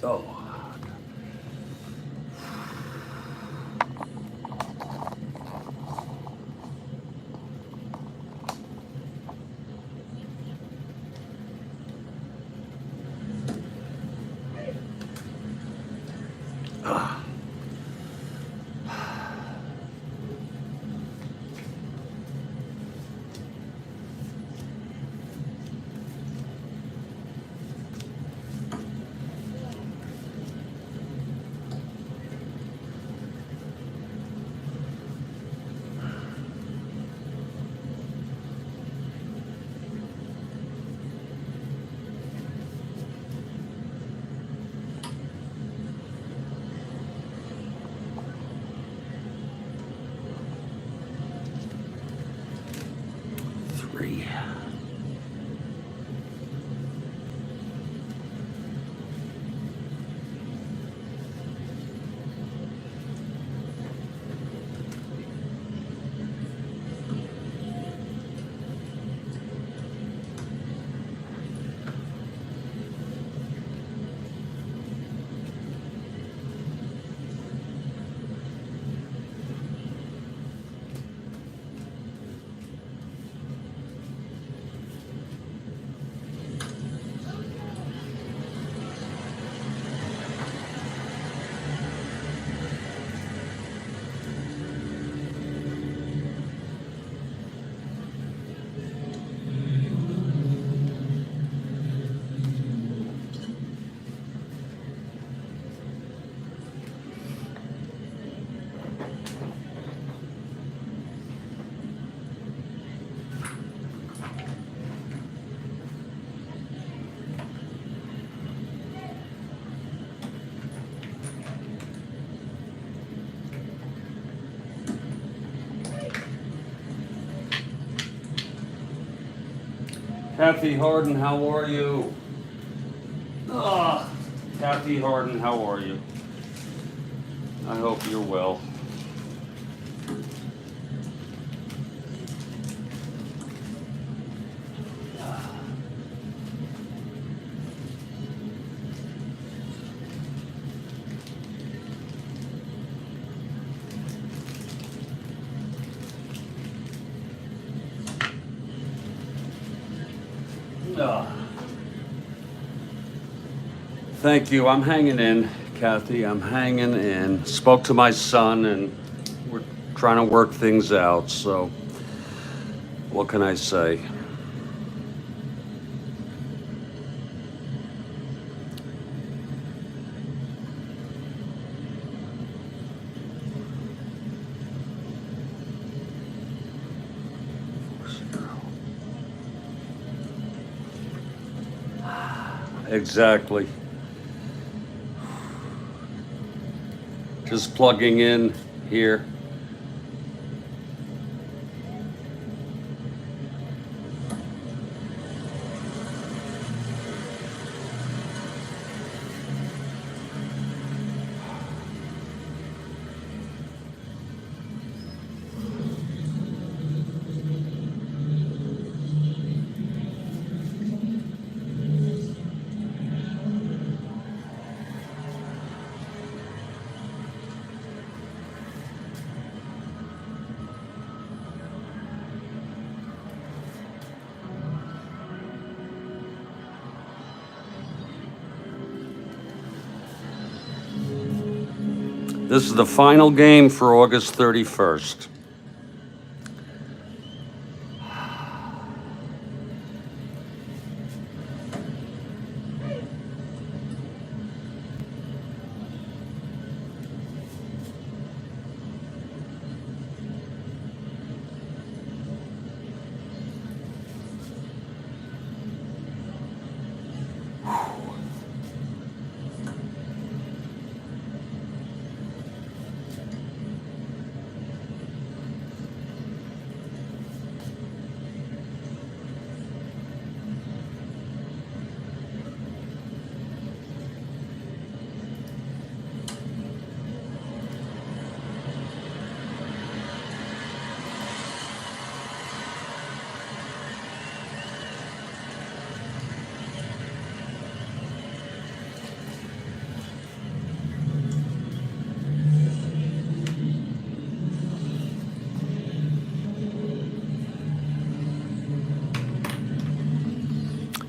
Oh. Three. Kathy Harden, how are you? Kathy Harden, how are you? I hope you're well. Thank you. I'm hanging in, Kathy. I'm hanging in. Spoke to my son, and we're trying to work things out. So, what can I say? Exactly. Just plugging in here. This is the final game for August 31st.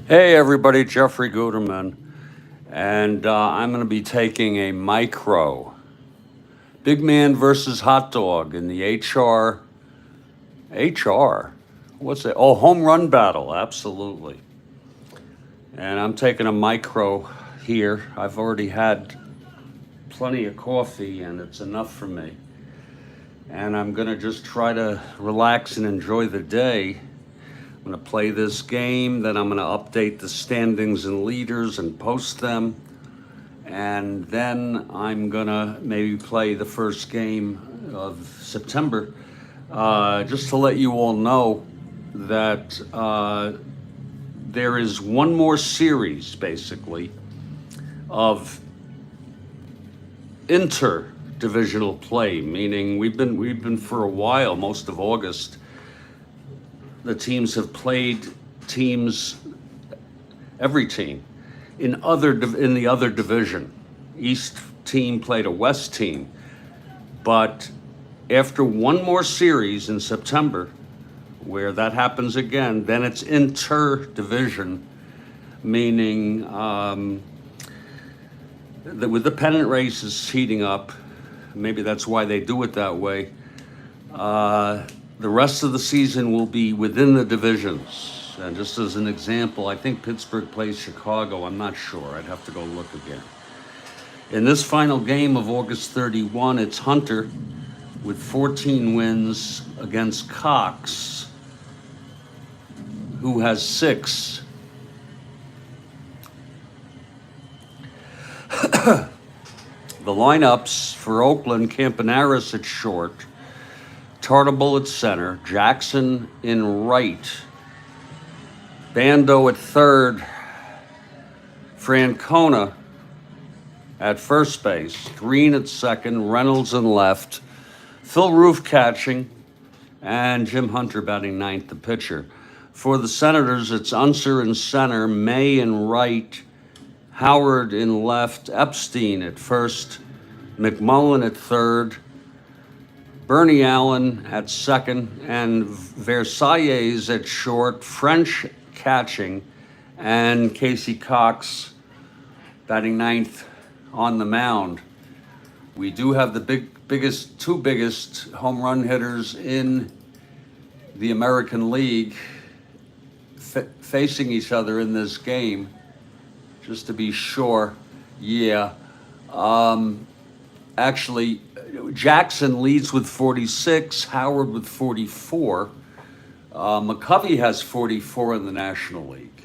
Hey everybody, Jeffrey Guterman, and I'm going to be taking a micro big man versus hot dog in the HR. What's it? Oh, home run battle, absolutely. And I'm taking a micro here. I've already had plenty of coffee, and it's enough for me. And I'm going to just try to relax and enjoy the day. I'm going to play this game, then I'm going to update the standings and leaders and post them. And then I'm going to maybe play the first game of September. Just to let you all know that there is one more series, basically, of interdivisional play, meaning we've been for a while, most of August, the teams have played teams, every team, in the other division. East team played a West team, but after one more series in September, where that happens again, then it's interdivision, meaning that with the pennant races heating up, maybe that's why they do it that way. The rest of the season will be within the divisions. And just as an example, I think Pittsburgh plays Chicago. I'm not sure. I'd have to go look again. In this final game of August 31, it's Hunter with 14 wins against Cox, who has 6. The lineups for Oakland: Campanaris at short, Tartable at center, Jackson in right, Bando at third, Francona at first base, Green at second, Reynolds in left, Phil Roof catching, and Jim Hunter batting ninth, the pitcher. For the Senators, it's Unser in center, May in right, Howard in left, Epstein at first, McMullen at third, Bernie Allen at second, and Versailles at short, French catching, and Casey Cox batting ninth on the mound. We do have the two biggest home run hitters in the American League facing each other in this game, just to be sure. Yeah. Actually, Jackson leads with 46, Howard with 44. McCovey has 44 in the National League.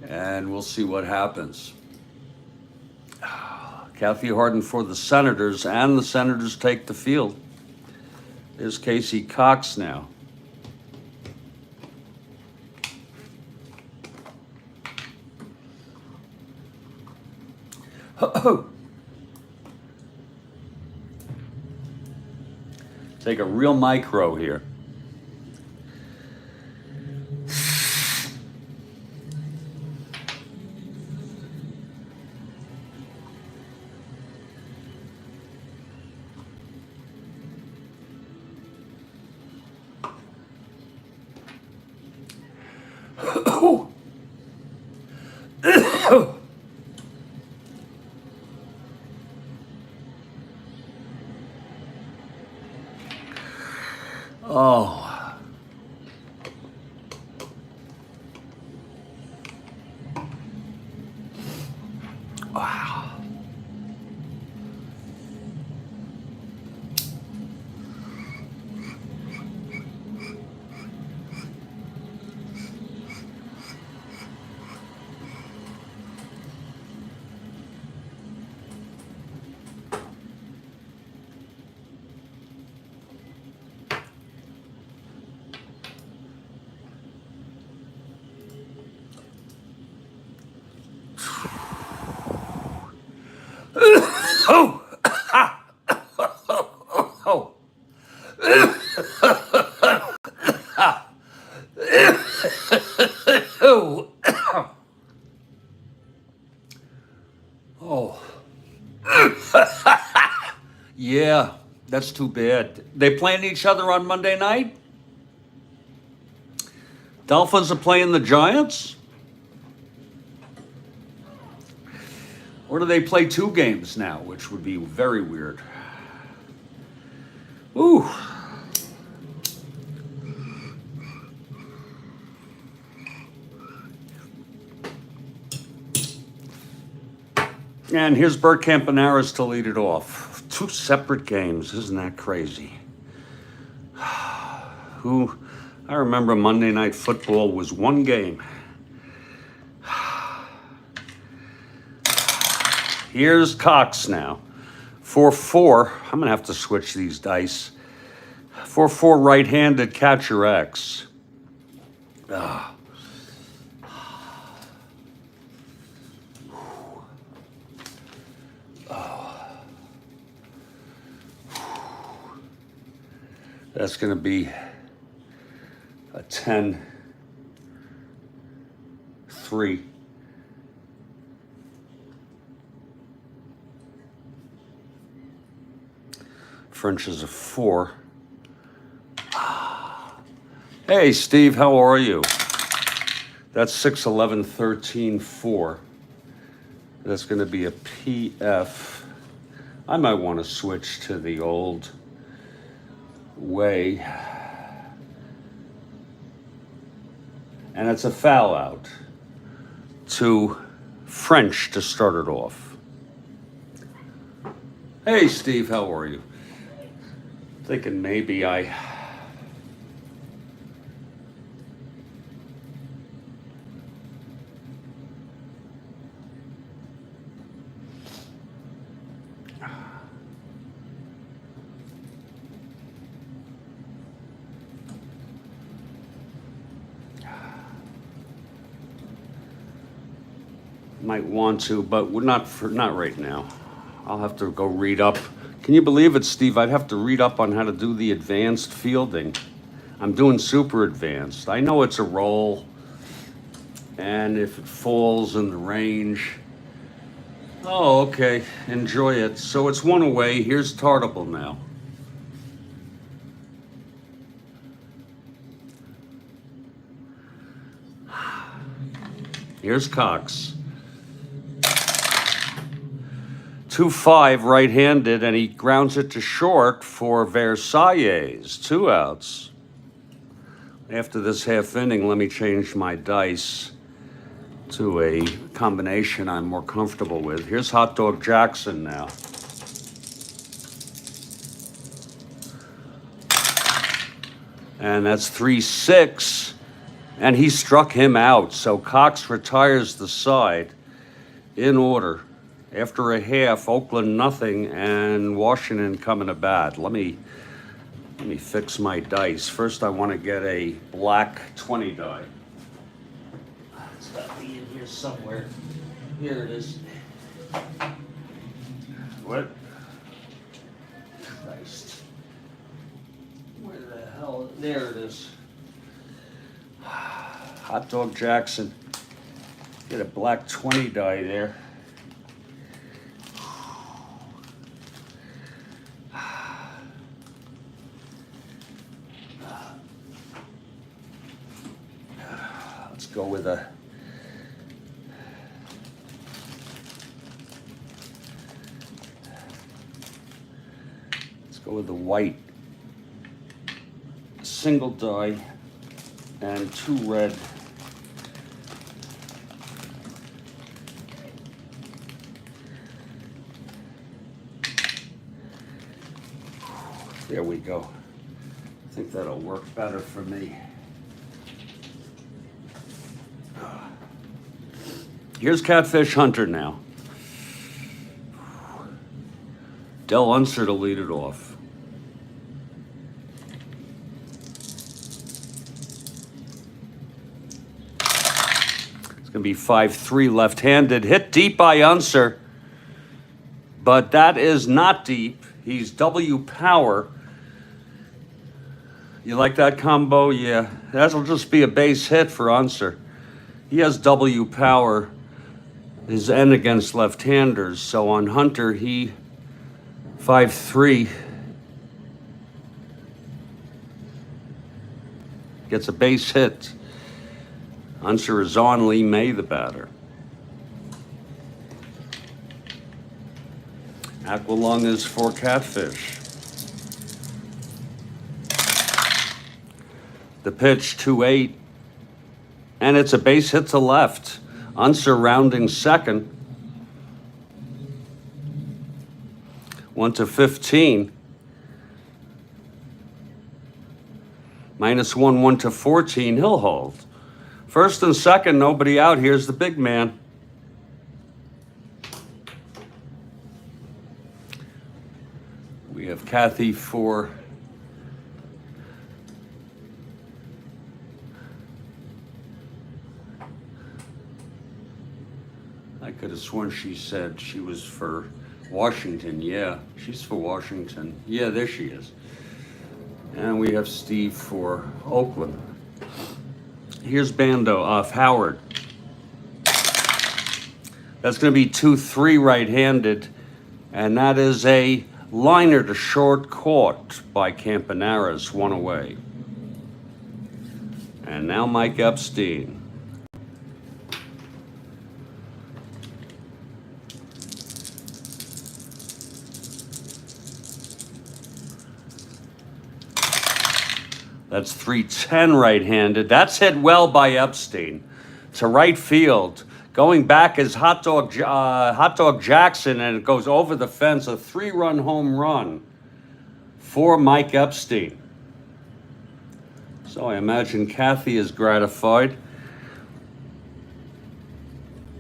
And we'll see what happens. Kathy Harden for the Senators, and the Senators take the field. There's Casey Cox now. Take a real micro here. Oh. Wow. Oh. Oh. Oh. Oh. Yeah, that's too bad. They playing each other on Monday night? Dolphins are playing the Giants? Or do they play 2 games now, which would be very weird? Ooh. And here's Bert Campaneris to lead it off. 2 separate games. Isn't that crazy? I remember Monday Night Football was 1 game. Here's Cox now. 4-4. I'm going to have to switch these dice. 4-4 right-handed catcher X. That's going to be a 10-3. French is a 4. Hey, Steve, how are you? That's 6, 11, 13, 4. That's going to be a PF. I might want to switch to the old way. And it's a foul out to French to start it off. Hey, Steve, how are you? Thinking maybe I might want to, but we're not right now. I'll have to go read up. Can you believe it, Steve? I'd have to read up on how to do the advanced fielding. I'm doing super advanced. I know it's a roll, and if it falls in the range. Oh, okay. Enjoy it. So it's 1 away. Here's Tartable now. Here's Cox. 2-5 right-handed, and he grounds it to short for Versailles. 2 outs. After this half inning, let me change my dice to a combination I'm more comfortable with. Here's Hot Dog Jackson now. And that's 3-6, and he struck him out. So Cox retires the side in order. After a half, Oakland nothing, and Washington coming to bat. Let me fix my dice. First, I want to get a black 20 die. It's got to be in here somewhere. Here it is. What? Christ. Where the hell? There it is. Hot Dog Jackson. Get a black 20 die there. Go with a white single die and 2 red. There we go. I think that'll work better for me. Here's Catfish Hunter now. Del Unser to lead it off. It's going to be 5-3 left-handed. Hit deep by Unser. But that is not deep. He's W power. You like that combo? Yeah. That'll just be a base hit for Unser. He has W power. His end against left-handers. So on Hunter, he 5-3 gets a base hit. Answer is on. Lee May, the batter. Aqualung is for Catfish. The pitch, 2-8. And it's a base hit to left. Unser rounding second. 1-15. -1, 1-14. He'll hold. First and second, nobody out. Here's the big man. We have Kathy for I could have sworn she said she was for Washington. Yeah, she's for Washington. Yeah, there she is. And we have Steve for Oakland. Here's Bando off Howard. That's going to be 2-3 right-handed, and that is a liner to short caught by Campanaris, 1 away. And now Mike Epstein. That's 310 right-handed. That's hit well by Epstein to right field. Going back is Hot Dog Jackson, and it goes over the fence. A 3-run home run for Mike Epstein. So I imagine Kathy is gratified.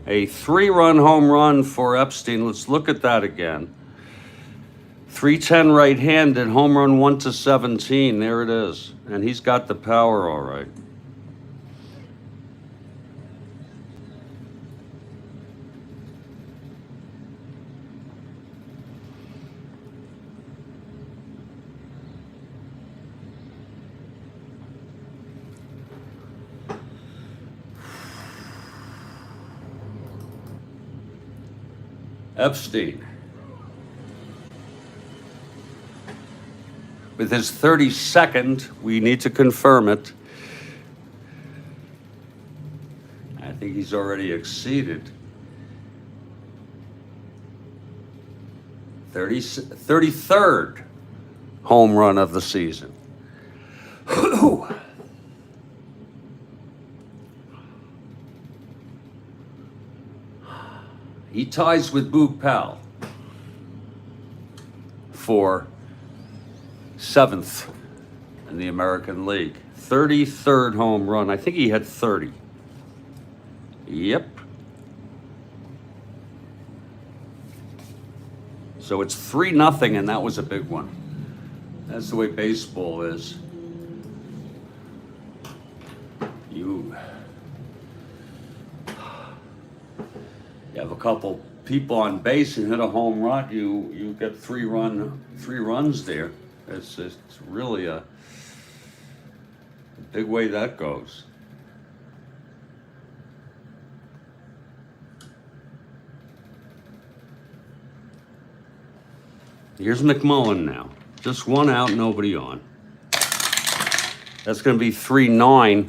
A 3-run home run for Epstein. Let's look at that again. 310 right-handed, home run 1-17. There it is. And he's got the power all right. Epstein. With his 32nd, we need to confirm it. I think he's already exceeded 33rd home run of the season. He ties with Boog Powell for 7th in the American League. 33rd home run. I think he had 30. Yep. So it's 3-0, and that was a big one. That's the way baseball is. You have a couple people on base and hit a home run, you get 3 runs there. It's really a big way that goes. Here's McMullen now. Just 1 out, nobody on. That's going to be 3-9,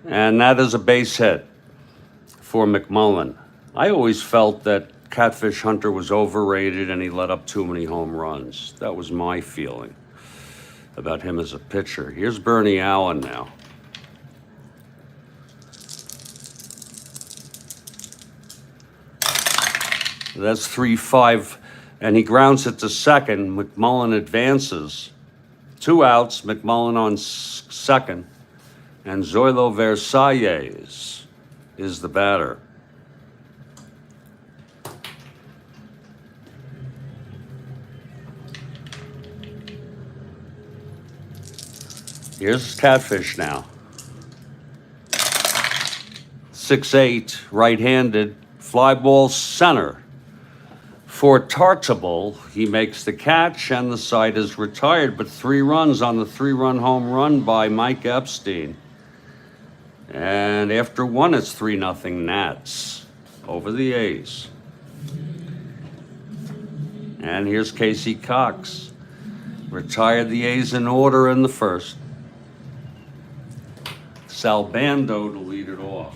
and that is a base hit for McMullen. I always felt that Catfish Hunter was overrated and he let up too many home runs. That was my feeling about him as a pitcher. Here's Bernie Allen now. That's 3-5, and he grounds it to second. McMullen advances. 2 outs, McMullen on second, and Zoilo Versalles is the batter. Here's Catfish now. 6-8, right-handed, fly ball center. For Tartable, he makes the catch, and the side is retired, but 3 runs on the 3-run home run by Mike Epstein. And after 1, it's 3-0 Nats over the A's. And here's Casey Cox. Retired the A's in order in the first. Salbando to lead it off.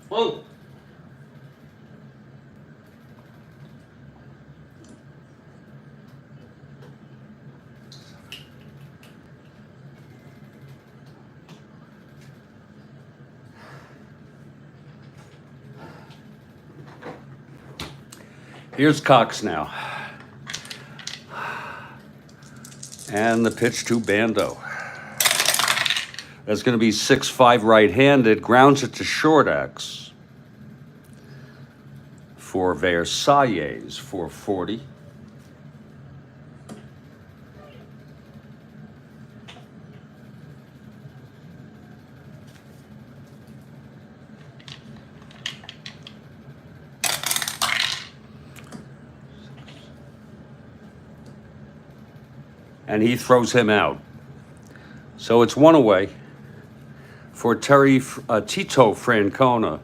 Whoa! Here's Cox now. And the pitch to Bando. That's going to be 6-5 right-handed. Grounds it to short X for Versailles, 440. And he throws him out. So it's one away for Tito Francona.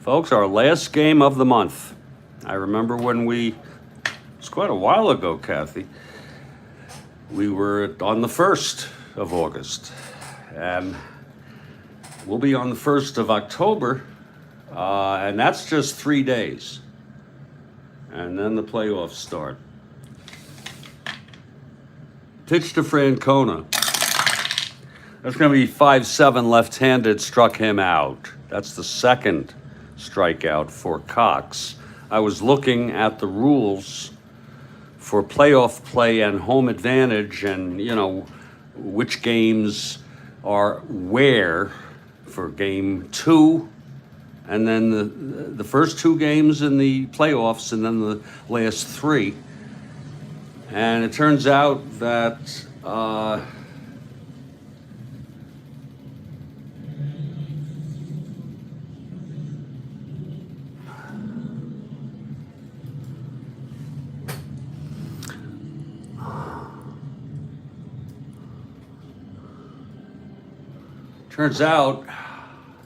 Folks, our last game of the month. I remember when it was quite a while ago, Kathy. We were on the 1st of August. And we'll be on the 1st of October. And that's just 3 days. And then the playoffs start. Pitch to Francona. That's going to be 5-7 left-handed, struck him out. That's the second strikeout for Cox. I was looking at the rules for playoff play and home advantage and, which games are where for game 2 and then the first 2 games in the playoffs and then the last 3. And it turns out that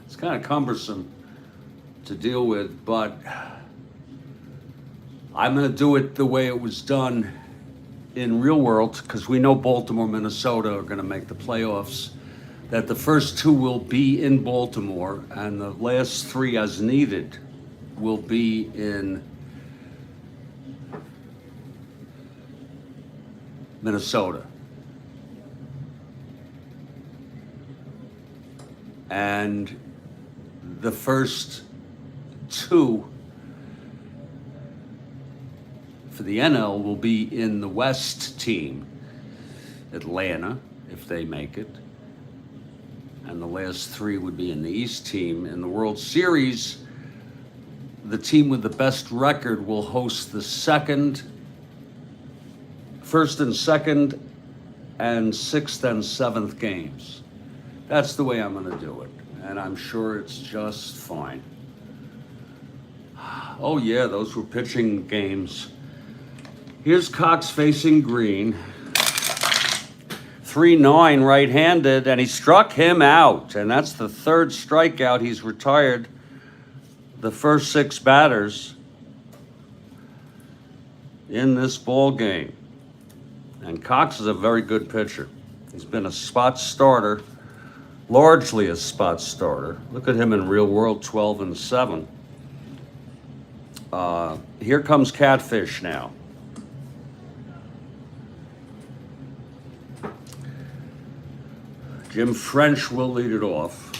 it's kind of cumbersome to deal with, but I'm going to do it the way it was done in real world, because we know Baltimore, Minnesota are going to make the playoffs, that the first 2 will be in Baltimore and the last 3 as needed will be in Minnesota. And the first 2 for the NL will be in the West team, Atlanta, if they make it. And the last 3 would be in the East team. In the World Series, the team with the best record will host the first and second, and 6th and 7th games. That's the way I'm going to do it. And I'm sure it's just fine. Oh yeah, those were pitching games. Here's Cox facing green. 3-9 right-handed, and he struck him out. And that's the 3rd strikeout. He's retired the first 6 batters in this ball game. And Cox is a very good pitcher. He's been a spot starter, largely a spot starter. Look at him in real world, 12-7. Here comes Catfish now. Jim French will lead it off.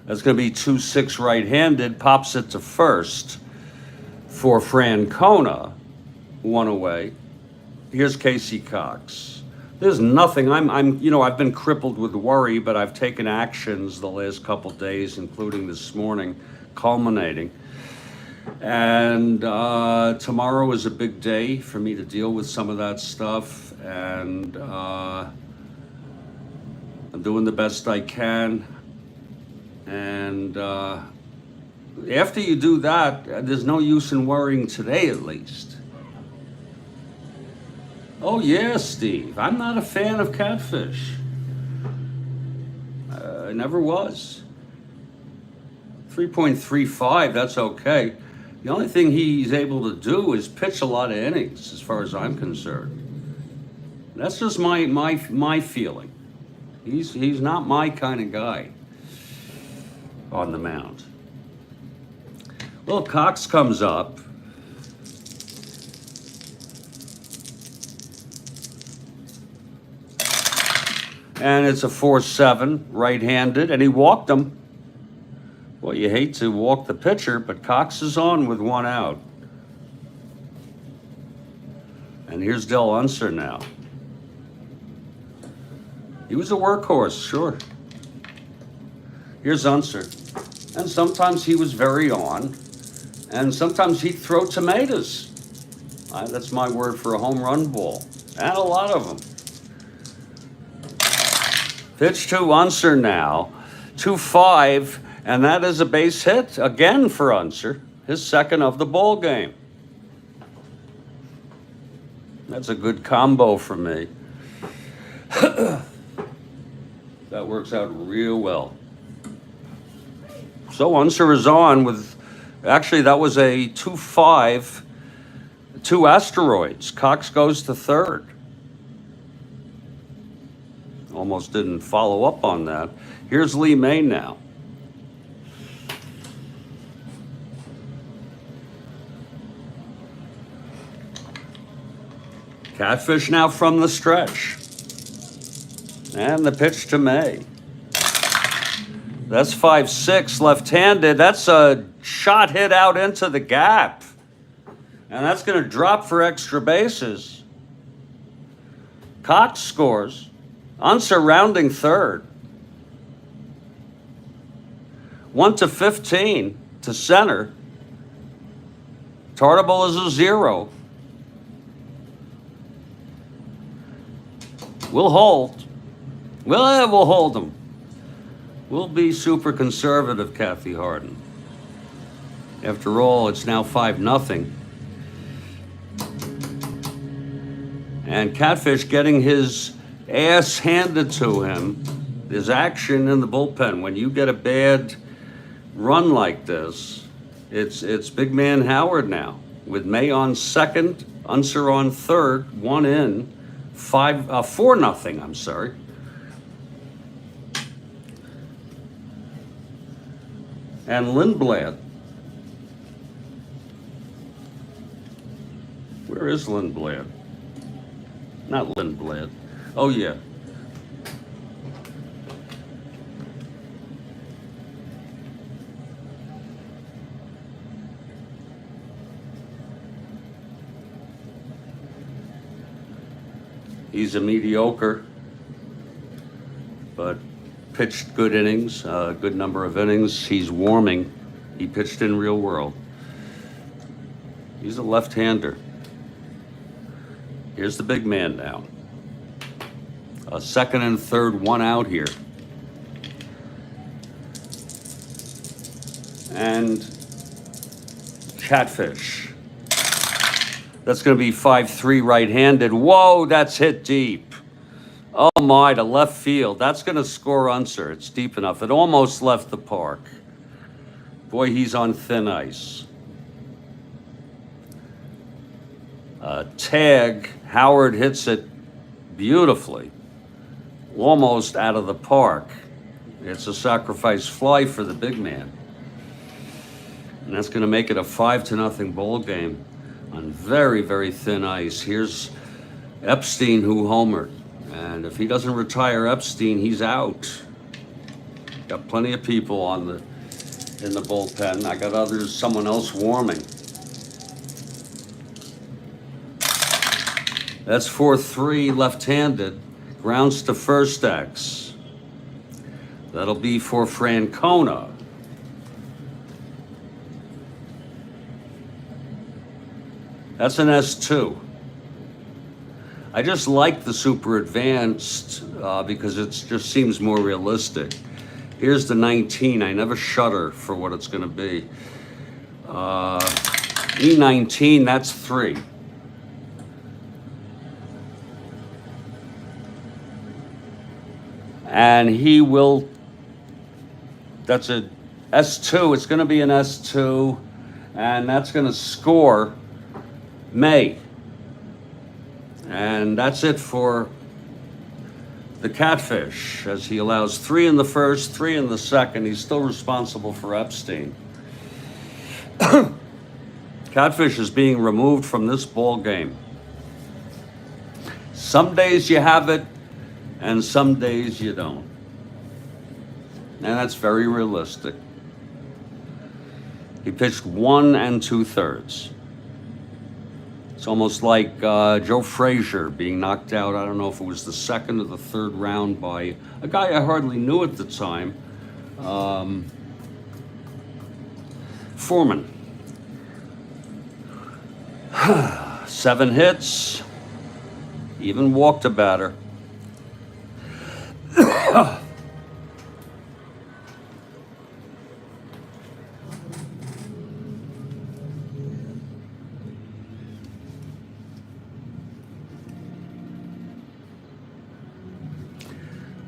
That's going to be 2-6 right-handed, pops it to first for Francona, 1 away. Here's Casey Cox. There's nothing. I've been crippled with worry, but I've taken actions the last couple days, including this morning, culminating. And tomorrow is a big day for me to deal with some of that stuff, and I'm doing the best I can. And after you do that, there's no use in worrying today, at least. Oh yeah, Steve, I'm not a fan of Catfish. I never was. 3.35, that's okay. The only thing he's able to do is pitch a lot of innings, as far as I'm concerned. That's just my feeling. He's not my kind of guy on the mound. Well, Cox comes up. And it's a 4-7, right-handed, and he walked him. Well, you hate to walk the pitcher, but Cox is on with one out. And here's Del Unser now. He was a workhorse, sure. Here's Unser. And sometimes he was very on, and sometimes he'd throw tomatoes. That's my word for a home run ball, and a lot of them. Pitch to Unser now, 2-5, and that is a base hit again for Unser, his second of the ball game. That's a good combo for me. That works out real well. So Unser is on with, actually that was a 2-5, 2 asteroids. Cox goes to third. Almost didn't follow up on that. Here's Lee May now. Catfish now from the stretch. And the pitch to May. That's 5-6, left-handed. That's a shot hit out into the gap. And that's going to drop for extra bases. Cox scores. Unser rounding third. 1-15 to center. Tartable is a 0. We'll hold. We'll hold them. We'll be super conservative, Kathy Harden. After all, it's now 5-0. And Catfish getting his ass handed to him. There's action in the bullpen. When you get a bad run like this, it's big man Howard now. With May on second, Unser on third, 1 in, 4-0, I'm sorry. And Lindblad. Where is Lindblad? Not Lindblad. Oh, yeah. He's a mediocre, but pitched good innings, a good number of innings. He's warming. He pitched in real world. He's a left-hander. Here's the big man now. A second and third, 1 out here. And Catfish. That's going to be 5-3 right-handed. Whoa, that's hit deep. Oh my, to left field. That's going to score Unser. It's deep enough. It almost left the park. Boy, he's on thin ice. Tag, Howard hits it beautifully. Almost out of the park. It's a sacrifice fly for the big man. And that's going to make it a 5-0 ball game on very, very thin ice. Here's Epstein, who homered. And if he doesn't retire Epstein, he's out. Got plenty of people in the bullpen. I got someone else warming. That's 4-3 left-handed. Grounds to first X. That'll be for Francona. That's an S2. I just like the super advanced because it just seems more realistic. Here's the 19. I never shudder for what it's going to be. E19, that's 3. And he will, that's a S2, it's going to be an S2, and that's going to score May. And that's it for the Catfish, as he allows 3 in the first, 3 in the second. He's still responsible for Epstein. Catfish is being removed from this ball game. Some days you have it, and some days you don't. And that's very realistic. He pitched 1 2/3. It's almost like Joe Frazier being knocked out. I don't know if it was the second or the third round by a guy I hardly knew at the time, Foreman. 7 hits, even walked a batter.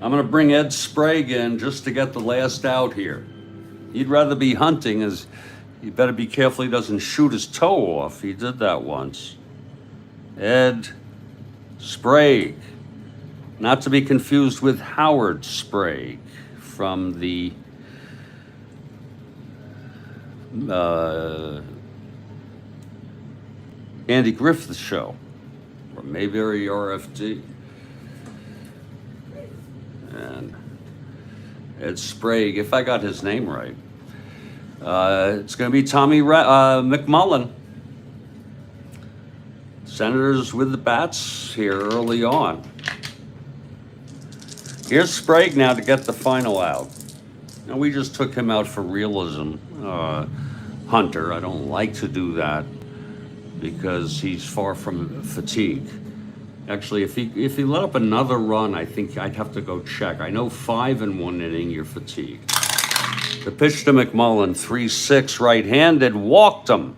I'm going to bring Ed Sprague in just to get the last out here. He'd rather be hunting, as he better be careful he doesn't shoot his toe off. He did that once. Ed Sprague, not to be confused with Howard Sprague from the Andy Griffith Show, or Mayberry RFD. And Ed Sprague, if I got his name right. It's going to be Tommy McMullen. Senators with the bats here early on. Here's Sprague now to get the final out. Now, we just took him out for realism. Hunter, I don't like to do that because he's far from fatigue. Actually, if he let up another run, I think I'd have to go check. I know 5 in 1 inning, you're fatigued. The pitch to McMullen, 3-6 right-handed, walked him.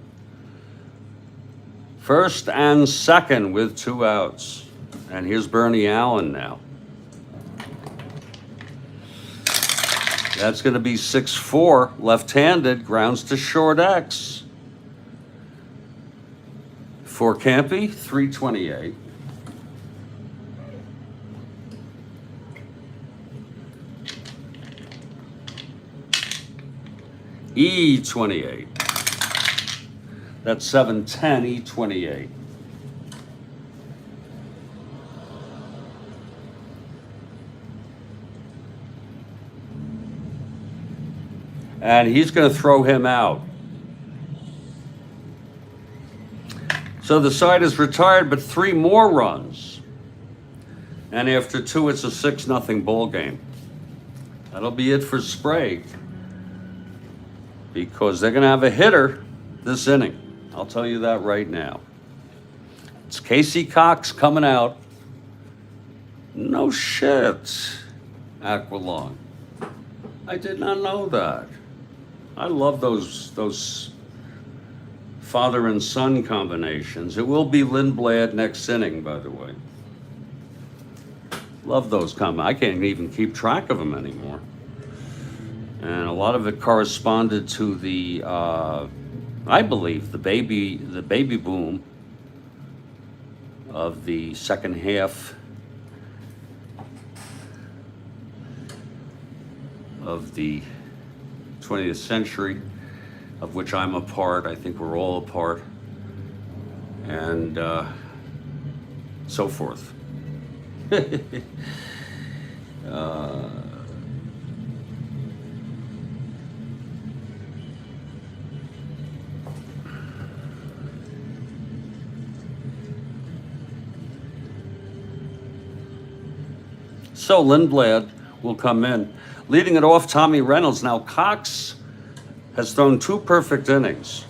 First and second with 2 outs. And here's Bernie Allen now. That's going to be 6-4, left-handed, grounds to short X. For Campy, 328. E28. That's 710, E28. And he's going to throw him out. So the side is retired, but 3 more runs. And after 2, it's a 6-0 ball game. That'll be it for Sprague, because they're going to have a hitter this inning. I'll tell you that right now. It's Casey Cox coming out. No shit, Aqualung. I did not know that. I love those father and son combinations. It will be Lindblad next inning, by the way. Love those I can't even keep track of them anymore. And a lot of it corresponded to the, I believe, the baby boom of the second half of the 20th century, of which I'm a part. I think we're all a part, and so forth. So Lindblad will come in. Leading it off, Tommy Reynolds. Now Cox has thrown 2 perfect innings.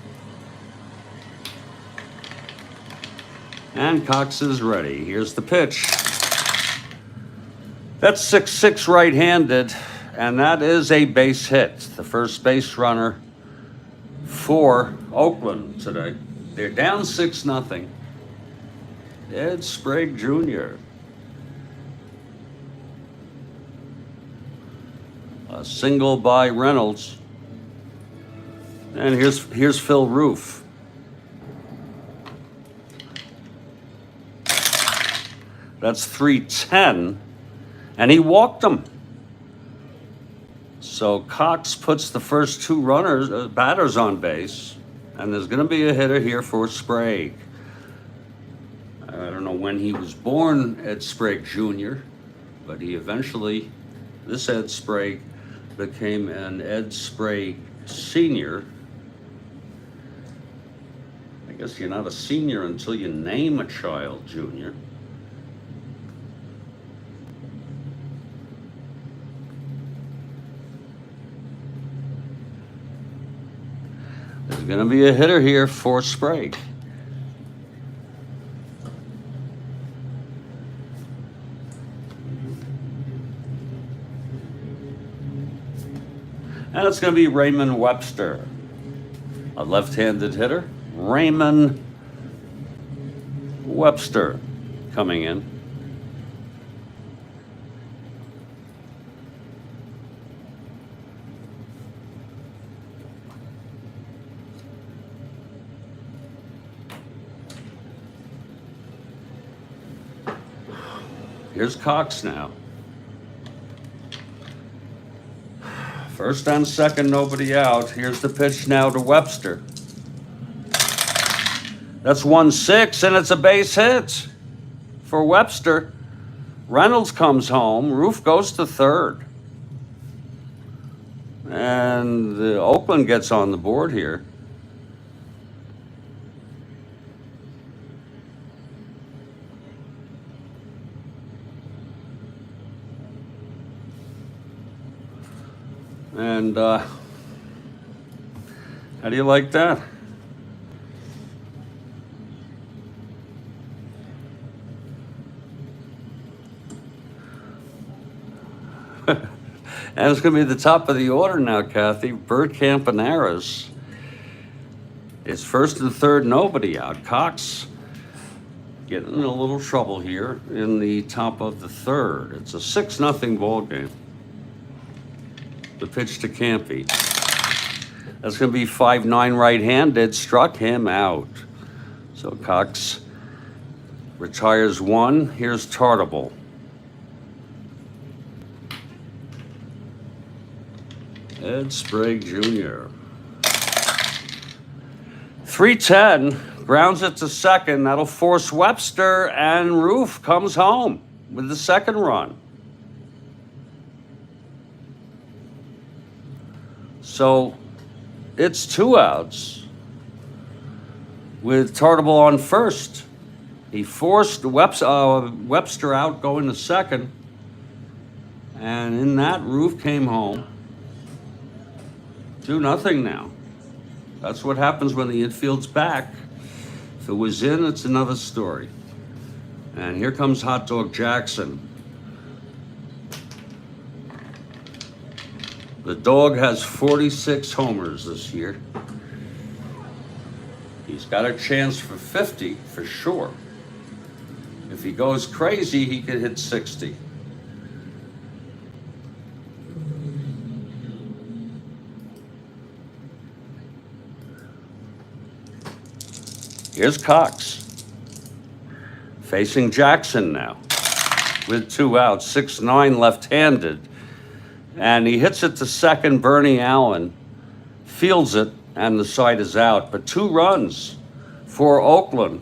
And Cox is ready. Here's the pitch. That's 6-6 right-handed, and that is a base hit. The first base runner for Oakland today. They're down 6-0. Ed Sprague Jr. A single by Reynolds. And here's Phil Roof. That's 310, and he walked him. So Cox puts the first two batters on base, and there's going to be a hitter here for Sprague. I don't know when he was born, Ed Sprague Jr., but he eventually, this Ed Sprague, became an Ed Sprague Sr. I guess you're not a senior until you name a child junior. There's going to be a hitter here for Sprague. And it's going to be Raymond Webster, a left-handed hitter. Raymond Webster coming in. Here's Cox now. First on second, nobody out. Here's the pitch now to Webster. That's 1-6, and it's a base hit for Webster. Reynolds comes home. Roof goes to third. And Oakland gets on the board here. And how do you like that? And it's going to be the top of the order now, Kathy. Bert Campaneris. It's first and third, nobody out. Cox getting in a little trouble here in the top of the third. It's a 6-0 ball game. The pitch to Campy. That's going to be 5'9" right-handed. Struck him out. So Cox retires one. Here's Tartable. Ed Sprague Jr. 310. Grounds it to second. That'll force Webster, and Roof comes home with the second run. So it's 2 outs with Tartable on first. He forced Webster out going to second. And in that, Roof came home. 2-0 now. That's what happens when the infield's back. If it was in, it's another story. And here comes Hot Dog Jackson. The dog has 46 homers this year. He's got a chance for 50 for sure. If he goes crazy, he could hit 60. Here's Cox facing Jackson now with 2 outs, 6'9" left-handed. And he hits it to second. Bernie Allen fields it, and the side is out. But 2 runs for Oakland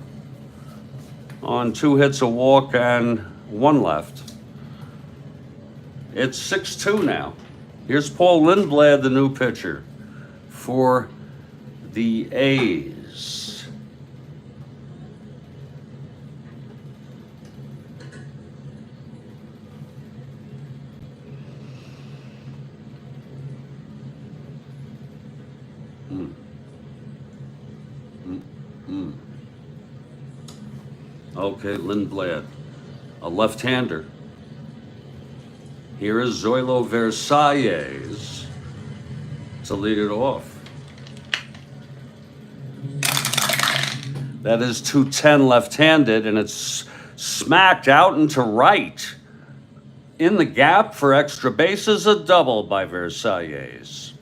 on 2 hits, a walk, and 1 left. It's 6-2 now. Here's Paul Lindblad, the new pitcher for the A's. Okay, Lindblad, a left-hander. Here is Zoilo Versalles to lead it off. That is 210 left-handed, and it's smacked out into right. In the gap for extra bases, a double by Versalles.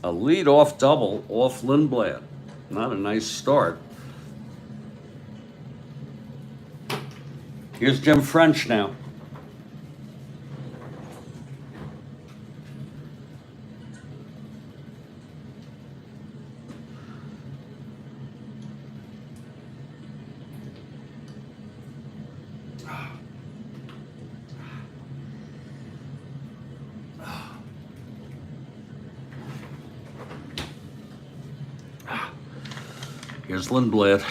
A lead-off double off Lindblad. Not a nice start. Here's Jim French now. Here's Lindblad.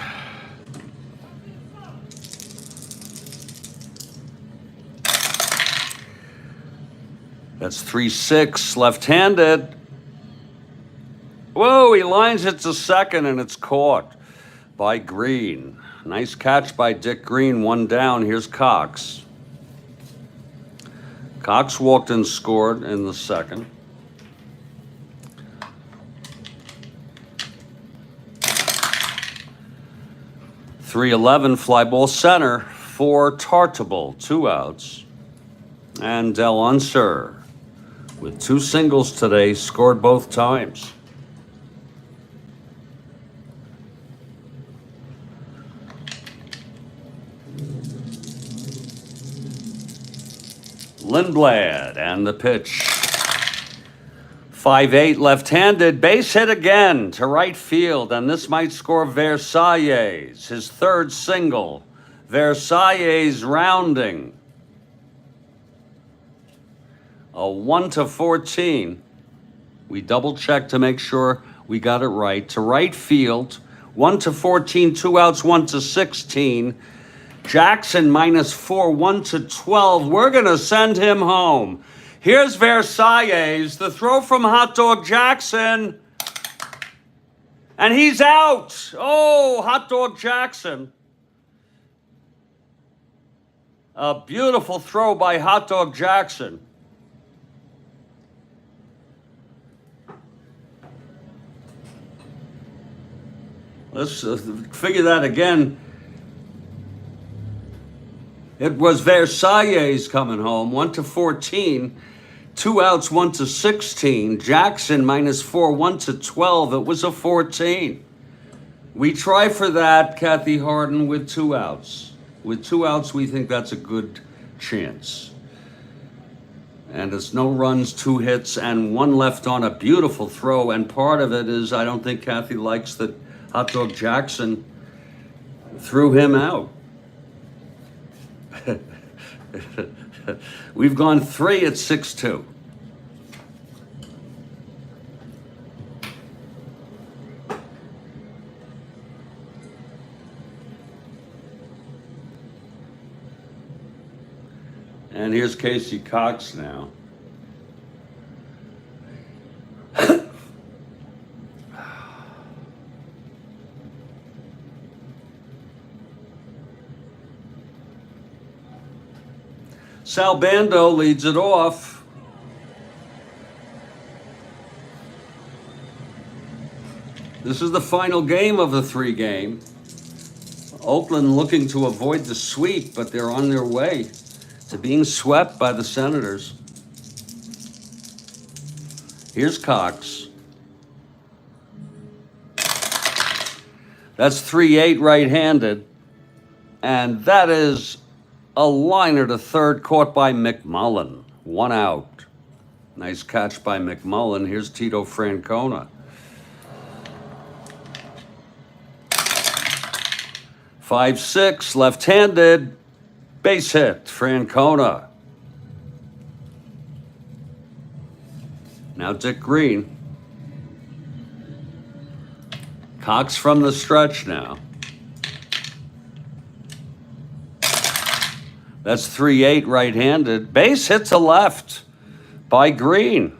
That's 3-6, left-handed. Whoa, he lines it to second, and it's caught by Green. Nice catch by Dick Green, one down. Here's Cox. Cox walked and scored in the second. .311 fly ball center for Tartable, 2 outs. And Del Unser, with 2 singles today, scored both times. Lindblad and the pitch. 5-8 left-handed, base hit again to right field, and this might score Versailles, his 3rd single. Versailles rounding. A 1-14. We double-checked to make sure we got it right. To right field, 1-14, 2 outs, 1-16. Jackson -4, 1-12. We're going to send him home. Here's Versailles, the throw from Hot Dog Jackson. And he's out. Oh, Hot Dog Jackson. A beautiful throw by Hot Dog Jackson. Let's figure that again. It was Versailles coming home, 1-14. 2 outs, 1-16. Jackson -4, 1-12. It was a 14. We try for that, Kathy Harden, with 2 outs. With 2 outs, we think that's a good chance. And it's no runs, 2 hits, and 1 left on a beautiful throw. And part of it is I don't think Kathy likes that Hot Dog Jackson threw him out. We've gone 3 at 6-2. And here's Casey Cox now. Sal Bando leads it off. This is the final game of the 3-game. Oakland looking to avoid the sweep, but they're on their way to being swept by the Senators. Here's Cox. That's 3-8 right-handed. And that is a liner to third, caught by McMullen. 1 out. Nice catch by McMullen. Here's Tito Francona. 5-6, left-handed. Base hit, Francona. Now Dick Green. Cox from the stretch now. That's 3-8 right-handed. Base hit to left by Green.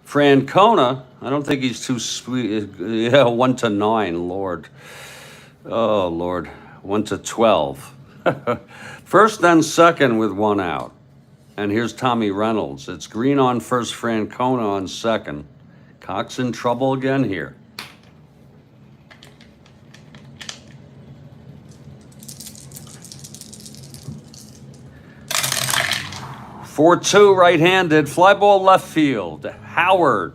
Francona, I don't think he's too sweet. Yeah, 1-9, Lord. Oh, Lord. 1-12. First then second with 1 out. And here's Tommy Reynolds. It's Green on first, Francona on second. Cox in trouble again here. .42 right-handed, fly ball left field. Howard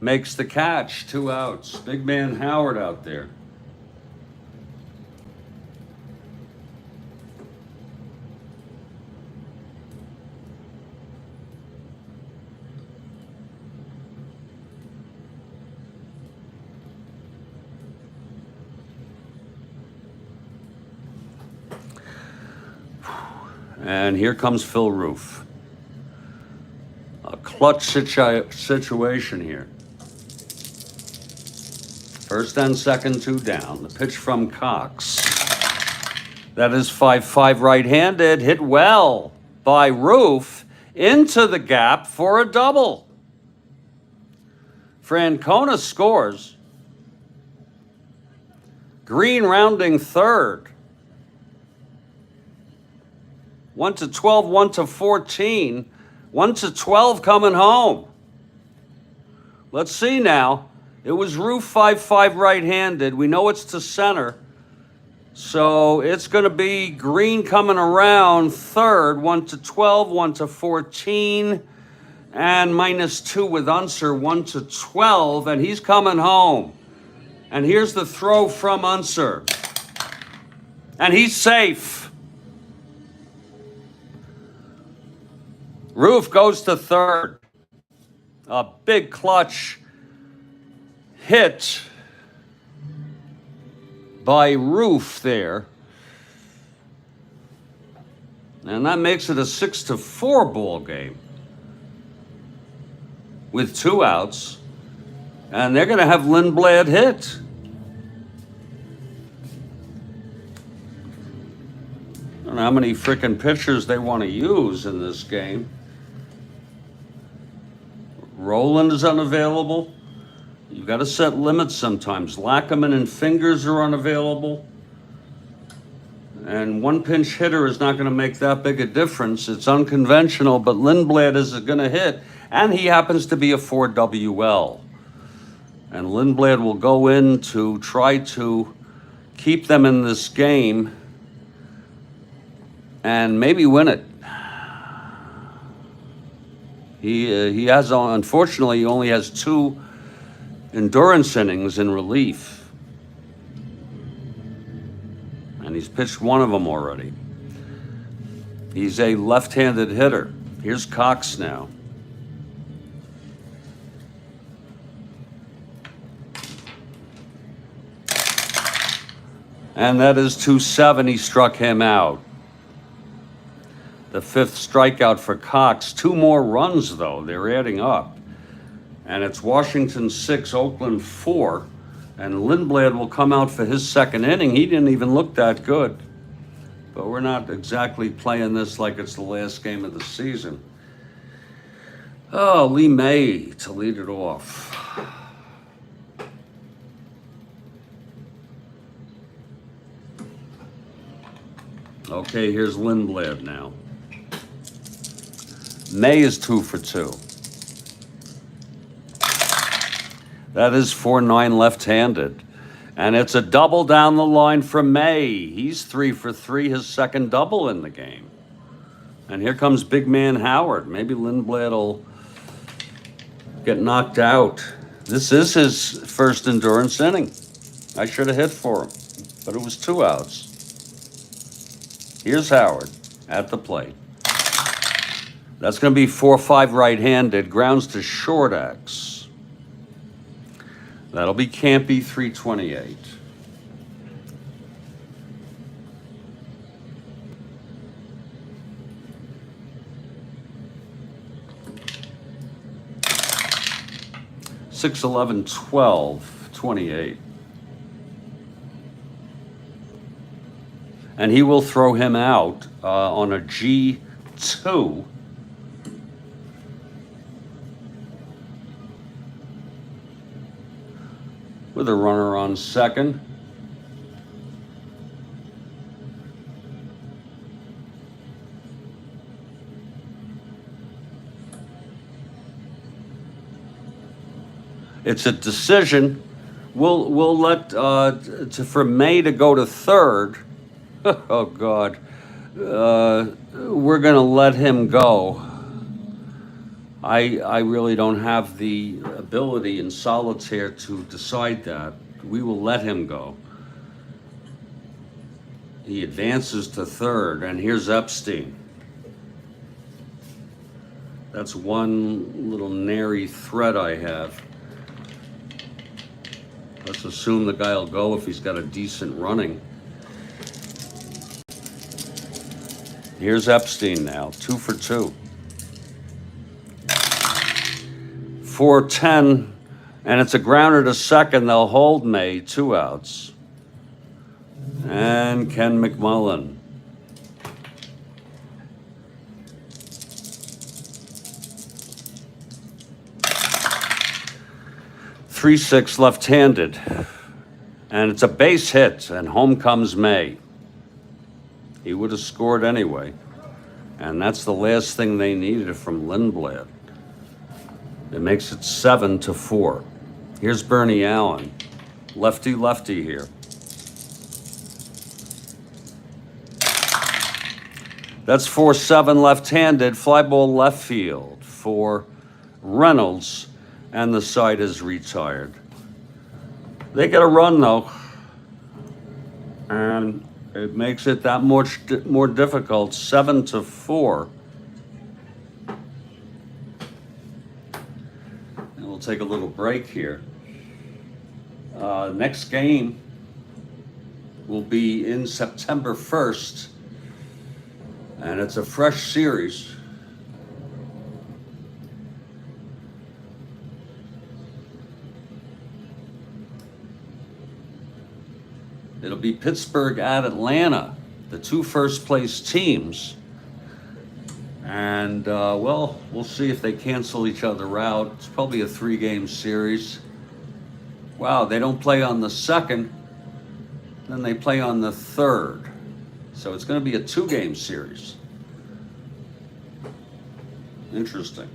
makes the catch. 2 outs. Big man Howard out there. And here comes Phil Roof. A clutch situation here. First and second, 2 down. The pitch from Cox. That is 5-5 right-handed. Hit well by Roof into the gap for a double. Francona scores. Green rounding third. 1-12, 1-14, 1-12 coming home. Let's see now. It was Roof 5-5 right-handed. We know it's to center. So it's going to be Green coming around third, 1-12, 1-14, and -2 with Unser, 1-12, and he's coming home. And here's the throw from Unser. And he's safe. Roof goes to third. A big clutch hit by Roof there. And that makes it a 6-4 ball game with 2 outs. And they're going to have Lindblad hit. I don't know how many frickin' pitchers they want to use in this game. Roland is unavailable. You've got to set limits sometimes. Lackerman and Fingers are unavailable. And one pinch hitter is not going to make that big a difference. It's unconventional, but Lindblad is going to hit. And he happens to be a 4WL. And Lindblad will go in to try to keep them in this game and maybe win it. He has, unfortunately, he only has 2 endurance innings in relief. And he's pitched 1 of them already. He's a left-handed hitter. Here's Cox now. And that is 2-7. He struck him out. The 5th strikeout for Cox. 2 more runs, though. They're adding up. And it's Washington 6, Oakland 4. And Lindblad will come out for his 2nd inning. He didn't even look that good. But we're not exactly playing this like it's the last game of the season. Oh, Lee May to lead it off. Okay, here's Lindblad now. May is 2 for 2. That is 4-9 left-handed. And it's a double down the line for May. He's 3 for 3, his 2nd double in the game. And here comes big man Howard. Maybe Lindblad will get knocked out. This is his first endurance inning. I should have hit for him, but it was 2 outs. Here's Howard at the plate. That's going to be 4-5 right-handed. Grounds to short X. That'll be Campy 328. Six, 11, 12, 28. And he will throw him out on a G2. With a runner on second. It's a decision. We'll let for May to go to third. Oh God, we're gonna let him go. I really don't have the ability in solitaire to decide that. We will let him go. He advances to third, and here's Epstein. That's one little nary thread I have. Let's assume the guy will go if he's got a decent running. Here's Epstein now, 2 for 2. 4-10, and it's a grounder to second. They'll hold May, 2 outs. And Ken McMullen. .36 left-handed, and it's a base hit, and home comes May. He would have scored anyway, and that's the last thing they needed from Lindblad. It makes it 7-4. Here's Bernie Allen, lefty here. That's 4-7 left-handed, fly ball left field for Reynolds, and the side is retired. They get a run though, and it makes it that much more difficult, 7-4. And we'll take a little break here. Next game will be in September 1st, and it's a fresh series. It'll be Pittsburgh at Atlanta, the 2 first-place teams. And, well, we'll see if they cancel each other out. It's probably a 3-game series. Wow, they don't play on the 2nd, then they play on the 3rd. So it's going to be a 2-game series. Interesting.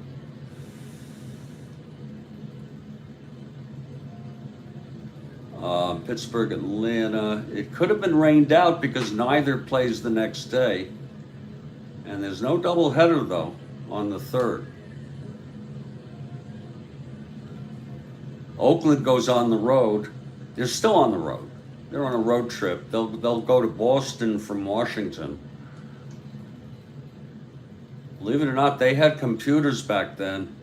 Pittsburgh, Atlanta. It could have been rained out because neither plays the next day. And there's no doubleheader, though, on the 3rd. Oakland goes on the road. They're still on the road. They're on a road trip. They'll go to Boston from Washington. Believe it or not, they had computers back then.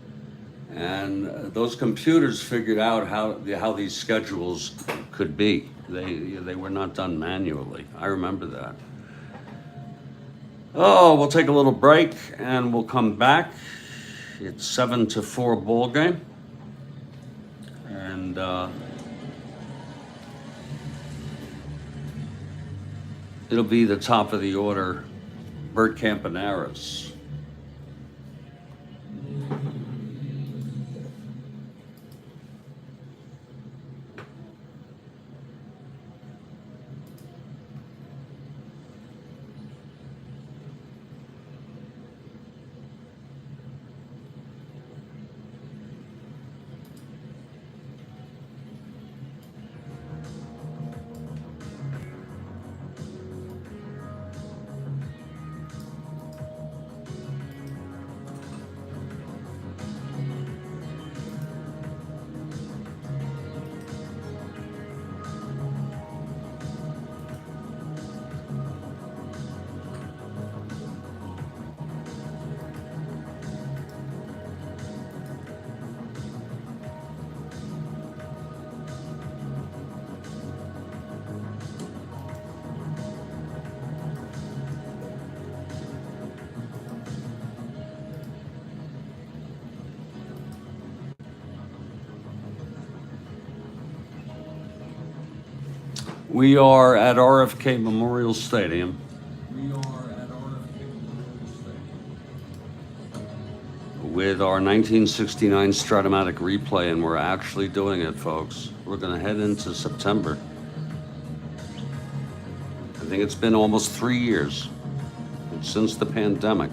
And those computers figured out how these schedules could be. They were not done manually. I remember that. Oh, we'll take a little break and we'll come back. It's 7-4 ball game. And it'll be the top of the order, Bert Campaneris. We are at RFK Memorial Stadium. With our 1969 Strat-O-Matic replay, and we're actually doing it, folks. We're going to head into September. I think it's been almost 3 years since the pandemic.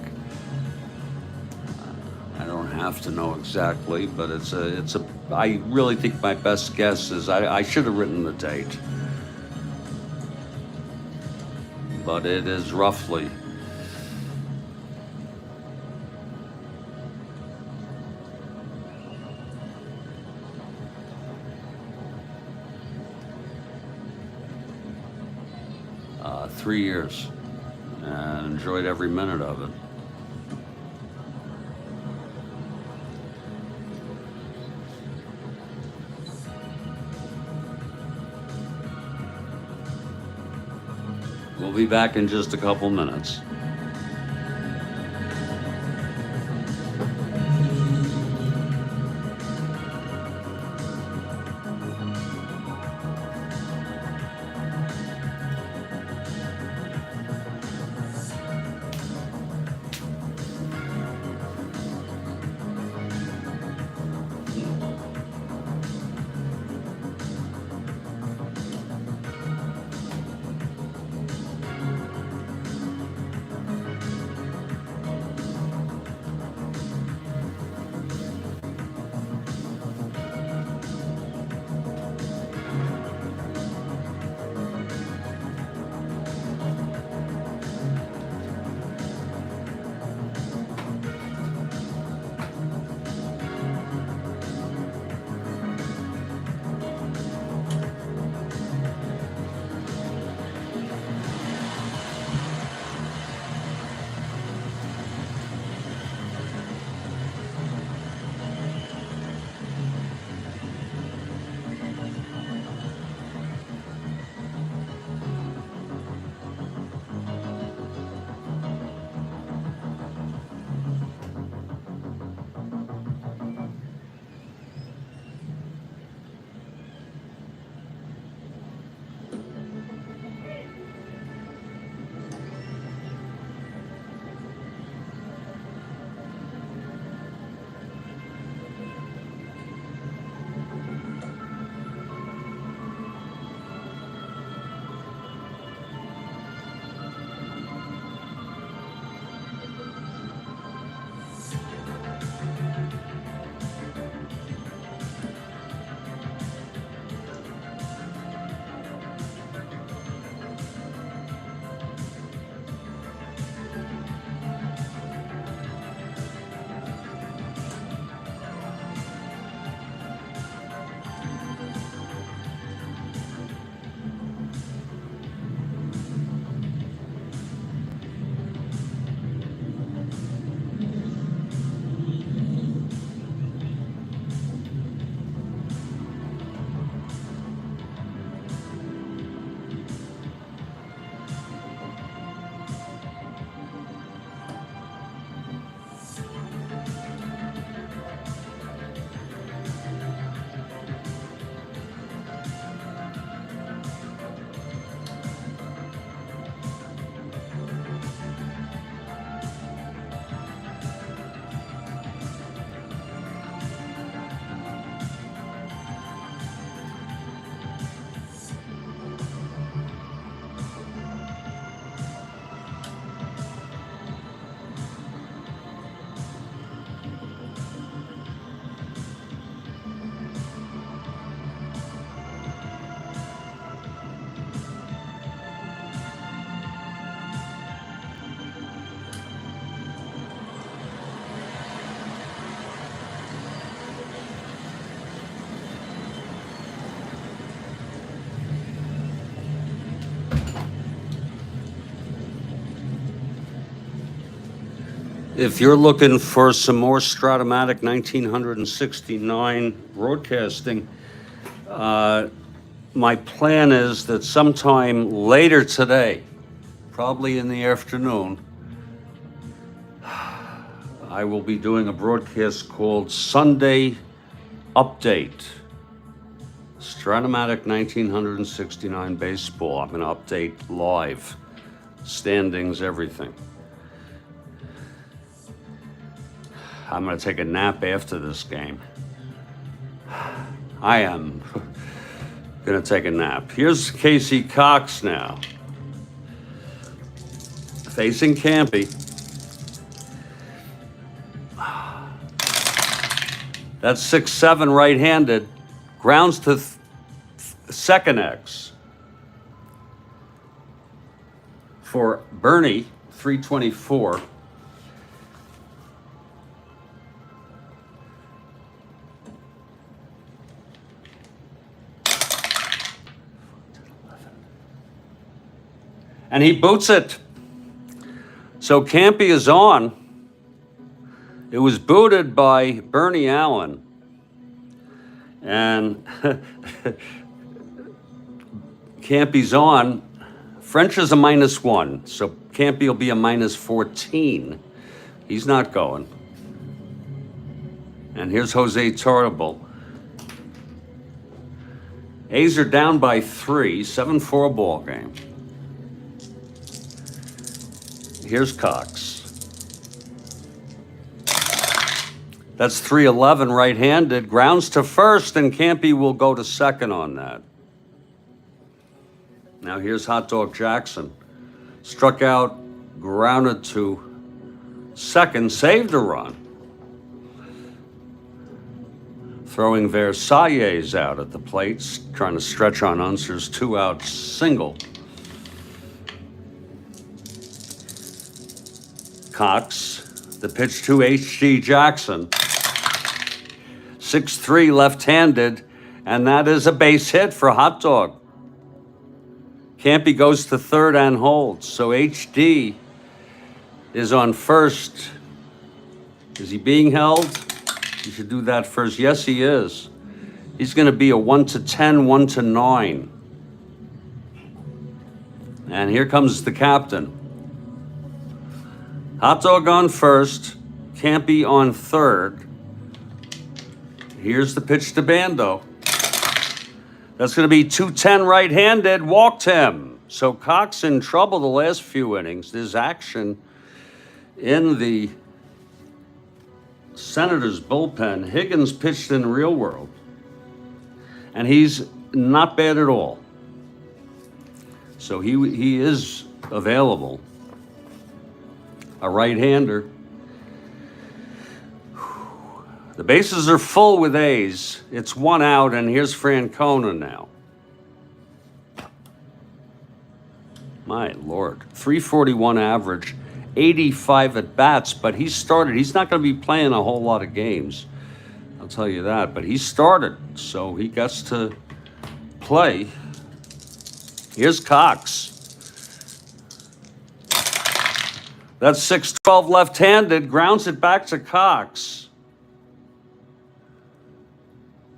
I don't have to know exactly, but I really think my best guess is I should have written the date. But it is roughly 3 years, and enjoyed every minute of it. We'll be back in just a couple minutes. If you're looking for some more Strat-O-Matic 1969 broadcasting, my plan is that sometime later today, probably in the afternoon, I will be doing a broadcast called Sunday Update. Strat-O-Matic 1969 baseball. I'm going to update live, standings, everything. I'm going to take a nap after this game. I am going to take a nap. Here's Casey Cox now, facing Campy. That's 6-7 right-handed. Grounds to second X. For Bernie, 324. And he boots it. So Campy is on. It was booted by Bernie Allen. And Campy's on. French is a -1, so Campy will be a -14. He's not going. And here's Jose Tortable. A's are down by 3, 7-4 ball game. Here's Cox. That's 3-11 right-handed. Grounds to first, and Campy will go to second on that. Now here's Hot Dog Jackson. Struck out, grounded to second, saved a run. Throwing Versailles out at the plate, trying to stretch on Unser's 2-out single. Cox, the pitch to H.G. Jackson. 6-3 left-handed, and that is a base hit for Hot Dog. Campy goes to third and holds, so H.D. is on first. Is he being held? You should do that first. Yes, he is. He's going to be a 1-10, 1-9. And here comes the captain. Hot Dog on first, Campy on third. Here's the pitch to Bando. That's going to be 2-10 right-handed, walked him. So Cox in trouble the last few innings. There's action in the Senators bullpen. Higgins pitched in the real world, and he's not bad at all. So he is available. A right-hander. The bases are full with A's. It's 1 out, and here's Francona now. My Lord. 341 average, 85 at bats, but he started. He's not going to be playing a whole lot of games. I'll tell you that. But he started, so he gets to play. Here's Cox. That's 6-12 left-handed, grounds it back to Cox.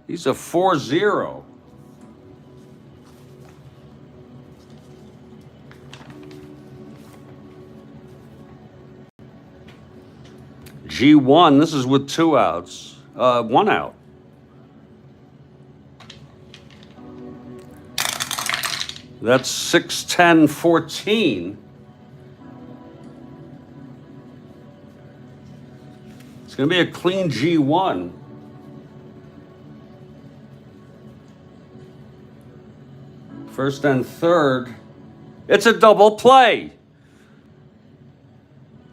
He's a 4-0. G1, this is with 2 outs. 1 out. That's 6-10, 14. It's going to be a clean G1. First and third. It's a double play.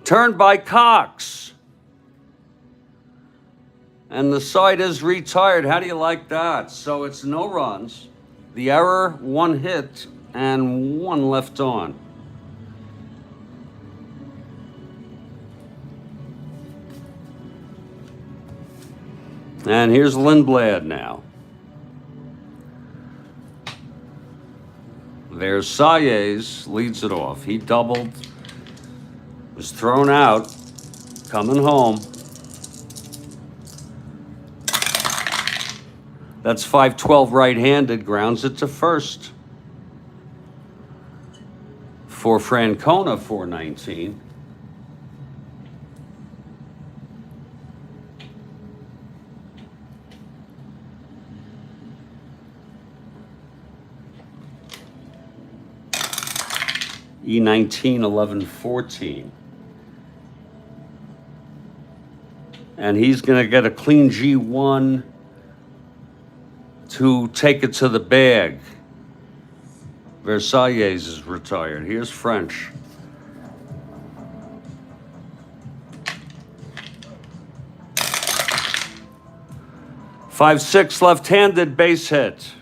Turned by Cox. And the side is retired. How do you like that? So it's no runs. The error, 1 hit, and 1 left on. And here's Lindblad now. Versailles leads it off. He doubled, was thrown out, coming home. That's 5-12 right-handed, grounds it to first. For Francona, 419. E19, 11, 14. And he's going to get a clean G1 to take it to the bag. Versailles is retired. Here's French. Five, 6 left-handed base hit.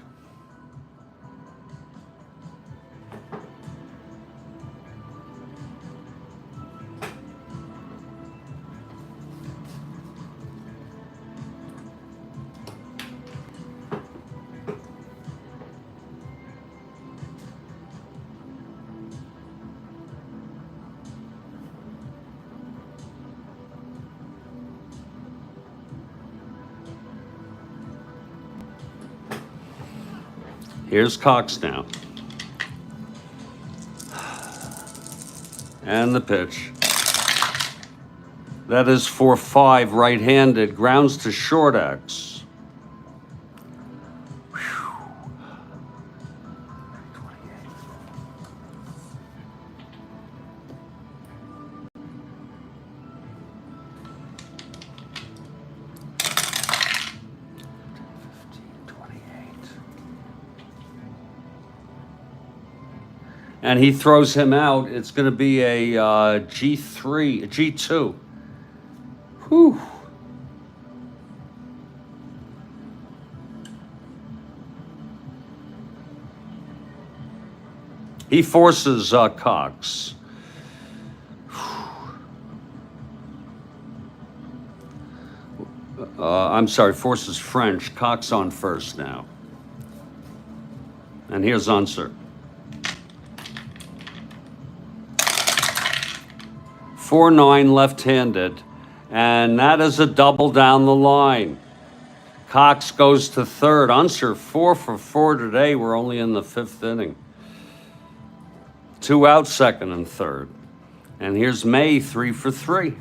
Here's Cox now. And the pitch. That is for 5 right-handed, grounds to short X. And he throws him out. It's going to be a G3, a G2. Whew. He forces Cox. I'm sorry, forces French. Cox on first now. And here's Unser. 4-9 left-handed, and that is a double down the line. Cox goes to third. Unser 4 for 4 today. We're only in the 5th inning. 2 out, second and third. And here's May 3 for 3.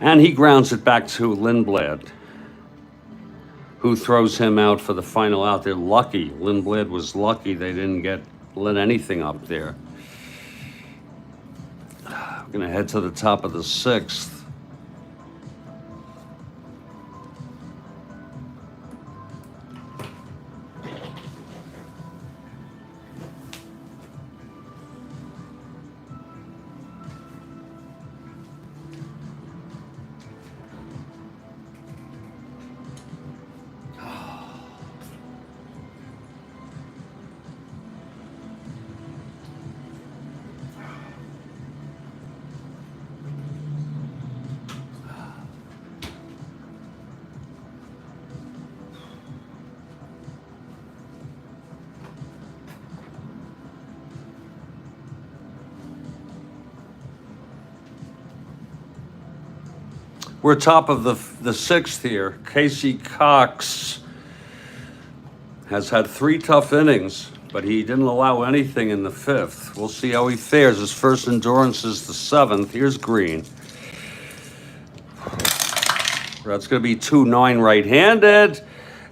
And he grounds it back to Lindblad, who throws him out for the final out. They're lucky. Lindblad was lucky they didn't let anything up there. We're going to head to the top of the 6th. We're top of the 6th here. Casey Cox has had 3 tough innings, but he didn't allow anything in the 5th. We'll see how he fares. His first endurance is the 7th. Here's Green. That's going to be 2-9 right-handed,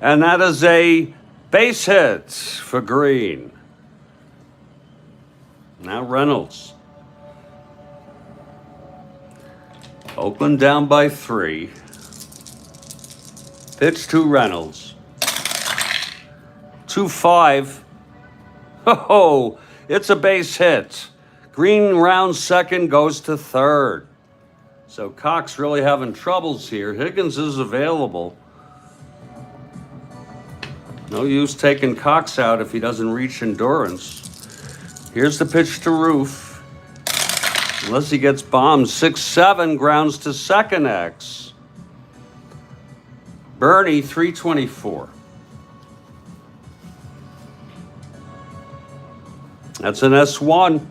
and that is a base hit for Green. Now Reynolds. Oakland down by 3. Pitch to Reynolds. 2-5. Oh, it's a base hit. Green rounds second, goes to third. So Cox really having troubles here. Higgins is available. No use taking Cox out if he doesn't reach endurance. Here's the pitch to Roof. Unless he gets bombed. 6-7, grounds to second X. Bernie, 324. That's an S1.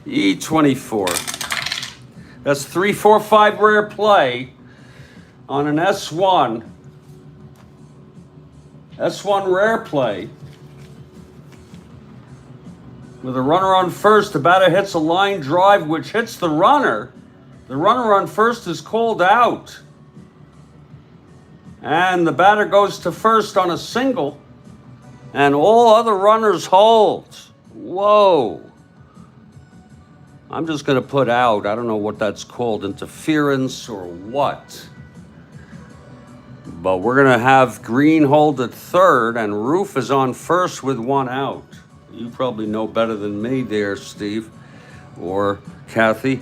E24. That's 3, 4, 5 rare play on an S1. S1 rare play. With a runner on first, the batter hits a line drive which hits the runner. The runner on first is called out. And the batter goes to first on a single. And all other runners hold. Whoa. I'm just going to put out. I don't know what that's called, interference or what. But we're going to have Green hold at third, and Roof is on first with 1 out. You probably know better than me there, Steve, or Kathy.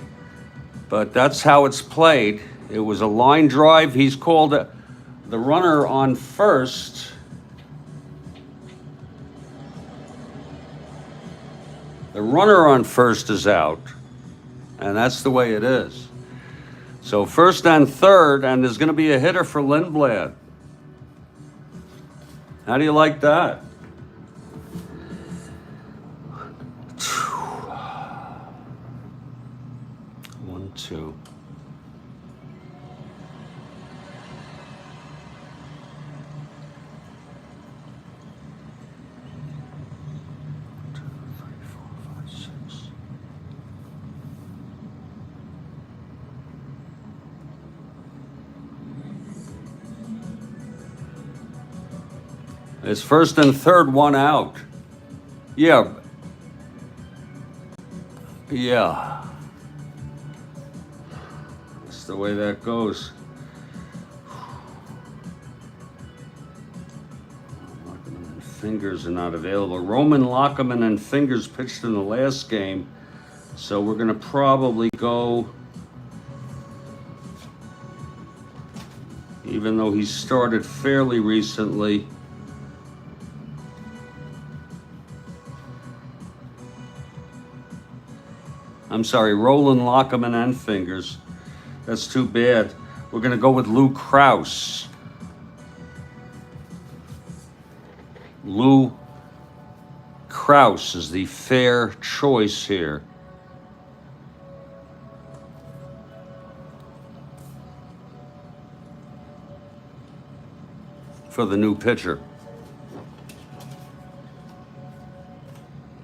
But that's how it's played. It was a line drive. He's called the runner on first. The runner on first is out. And that's the way it is. So first and third, and there's going to be a hitter for Lindblad. How do you like that? One, two. It's first and third, one out. Yeah. Yeah. That's the way that goes. Lockman and Fingers are not available. Roman Lockman and Fingers pitched in the last game. So we're going to probably go, even though he started fairly recently. I'm sorry, Roland Lockman and Fingers. That's too bad. We're going to go with Lou Krause. Lou Krause is the fair choice here. For the new pitcher.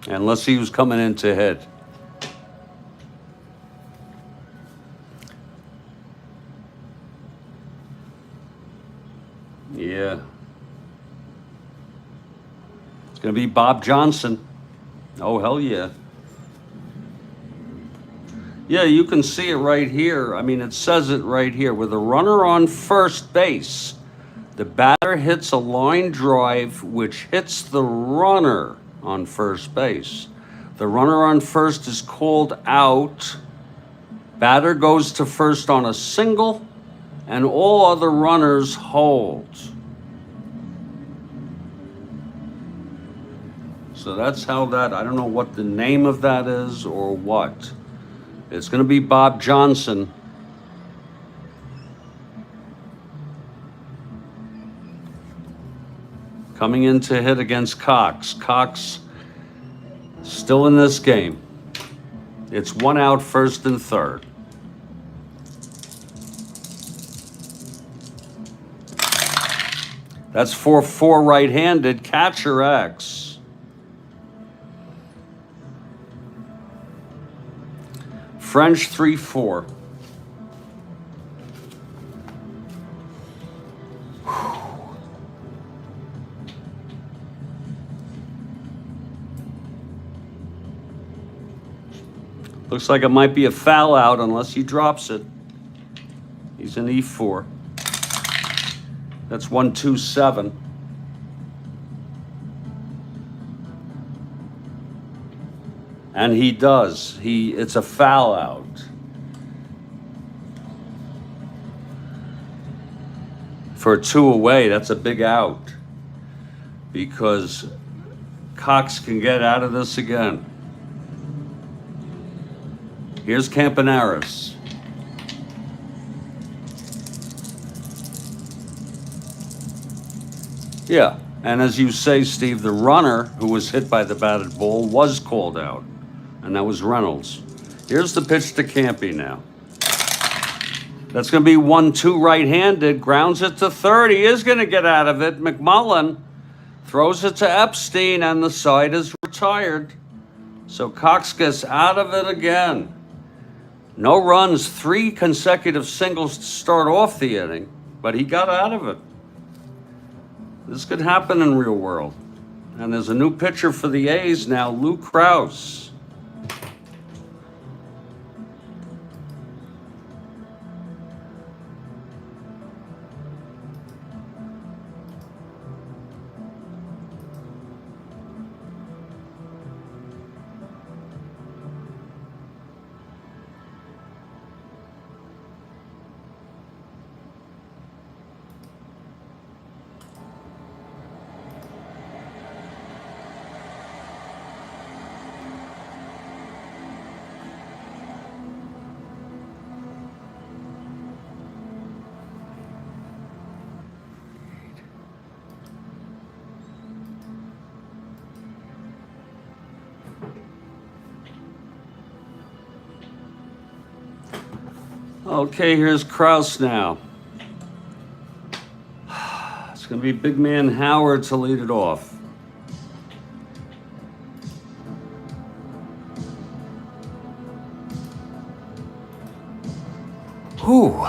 Unless he was coming in to hit. Yeah. It's going to be Bob Johnson. Oh, hell yeah. Yeah, you can see it right here. I mean, it says it right here. With a runner on first base, the batter hits a line drive which hits the runner on first base. The runner on first is called out. Batter goes to first on a single, and all other runners hold. So that's how that, I don't know what the name of that is or what. It's going to be Bob Johnson. Coming in to hit against Cox. Cox still in this game. It's one out, first and third. That's for four right-handed, catcher X. French 3-4. Looks like it might be a foul out unless he drops it. He's in E4. That's 1-2-7. And he does. It's a foul out. For a 2 away, that's a big out. Because Cox can get out of this again. Here's Campaneris. Yeah, and as you say, Steve, the runner who was hit by the batted ball was called out, and that was Reynolds. Here's the pitch to Campy now. That's going to be 1-2 right-handed, grounds it to third. He is going to get out of it. McMullen throws it to Epstein, and the side is retired. So Cox gets out of it again. No runs, 3 consecutive singles to start off the inning, but he got out of it. This could happen in real world. And there's a new pitcher for the A's now, Lou Krause. Okay, here's Krause now. It's going to be big man Howard to lead it off. Whew.